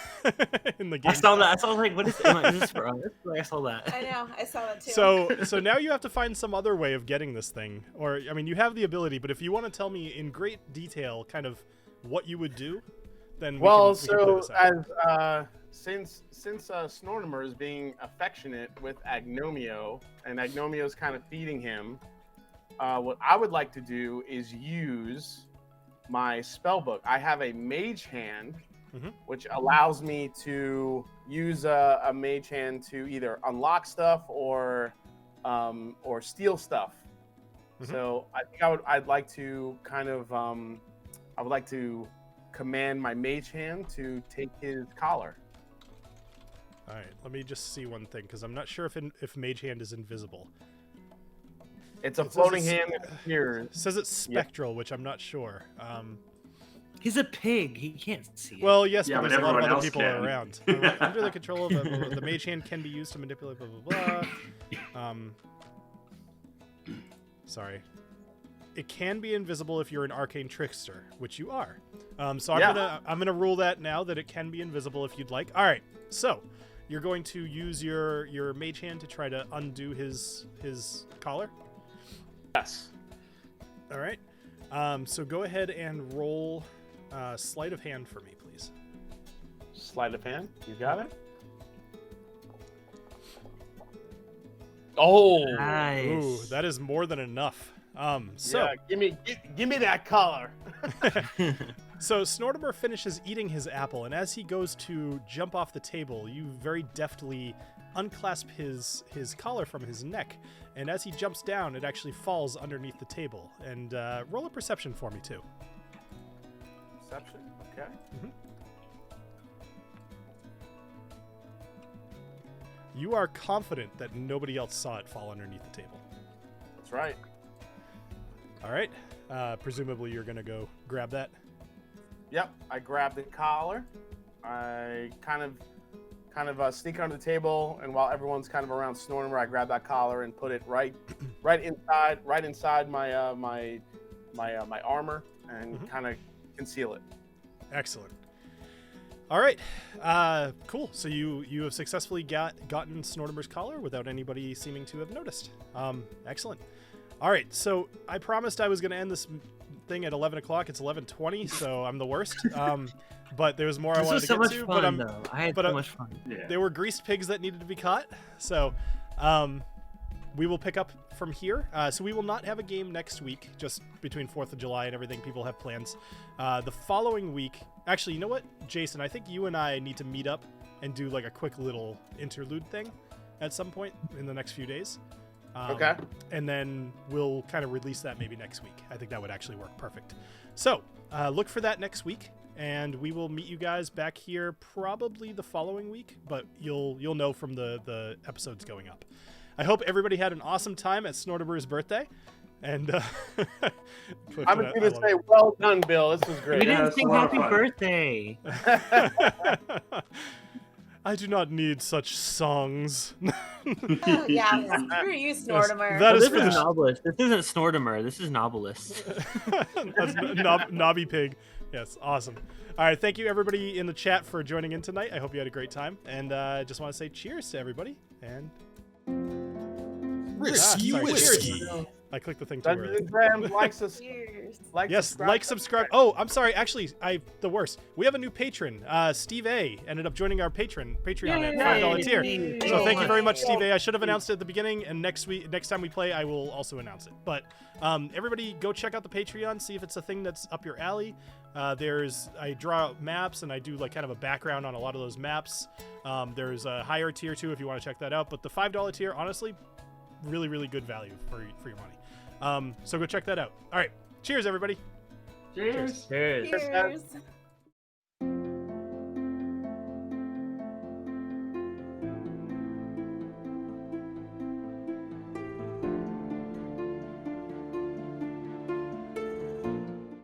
in the game. I saw that. I was like, what is this for us? I saw that. I know. I saw that too. So now you have to find some other way of getting this thing. Or, I mean, you have the ability, but if you want to tell me in great detail kind of what you would do, then we can play this out. Since Snortimer is being affectionate with Agnomeio, and Agnomeio's kind of feeding him, what I would like to do is use my spell book. I have a mage hand, which allows me to use a mage hand to either unlock stuff or steal stuff. So I think I'd like to kind of I would like to command my mage hand to take his collar. All right, let me just see one thing because I'm not sure if mage hand is invisible. It's a floating hand that appears. It says it's spectral, which I'm not sure. He's a pig. He can't see it. Well, yes, Yeah, but but there's a lot of everyone other else people can. around. Under the control of the mage hand can be used to manipulate blah blah blah. Sorry. It can be invisible if you're an arcane trickster, which you are. So I'm gonna rule that now that it can be invisible if you'd like. All right. So you're going to use your mage hand to try to undo his collar. Yes. All right. So go ahead and roll sleight of hand for me, please. Sleight of hand. You got it. Oh, Nice. Ooh, that is more than enough. So yeah, give me that collar. So Snortimer finishes eating his apple, and as he goes to jump off the table, you very deftly unclasp his collar from his neck, and as he jumps down, it actually falls underneath the table. And roll a perception for me too. Perception. Okay. You are confident that nobody else saw it fall underneath the table. That's right. All right. Presumably you're gonna go grab that. Yep. I grab the collar. I kind of sneak under the table, and while everyone's kind of around Snortimer, I grab that collar and put it right inside my my armor and kind of conceal it. Excellent. All right. Cool. So you have successfully gotten Snortimer's collar without anybody seeming to have noticed. Excellent. All right. So I promised I was going to end this thing at 11 o'clock. It's 11:20, so I'm the worst. But there was more I wanted to get to. Fun, though. I had so much fun. Yeah. There were greased pigs that needed to be caught. So we will pick up from here. So we will not have a game next week, just between 4th of July and everything. People have plans. The following week, actually, you know what, Jason, I think you and I need to meet up and do like a quick little interlude thing at some point in the next few days. Okay. And then we'll kind of release that maybe next week. I think that would actually work perfect. So look for that next week, and we will meet you guys back here probably the following week, but you'll know from the episodes going up. I hope everybody had an awesome time at Snortimer's birthday. And I'm going to say, well done, Bill. This was We great. didn't it's sing a lot of happy fun. birthday. I do not need such songs. Oh, yeah, screw you, Snortimer. That is This for is the Knobolas. This isn't Snortimer. This is Knobolas. That's Knobby Pig. Yes, awesome. All right, thank you everybody in the chat for joining in tonight. I hope you had a great time, and just want to say cheers to everybody. And Risky sorry, whiskey. I clicked the thing too early. Dungeons Drams likes us. Cheers. Yes, like, subscribe. Oh, I'm sorry. Actually, the worst. We have a new patron. Steve A ended up joining our Patreon at $5 tier. So thank you very much, Steve A. I should have announced it at the beginning, and next time we play, I will also announce it. But everybody, go check out the Patreon, see if it's a thing that's up your alley. I draw maps, and I do like kind of a background on a lot of those maps. There's a higher tier too if you want to check that out. But the $5 tier, honestly, really, really good value for your money. So go check that out. All right. Cheers, everybody. Cheers. Cheers. Cheers.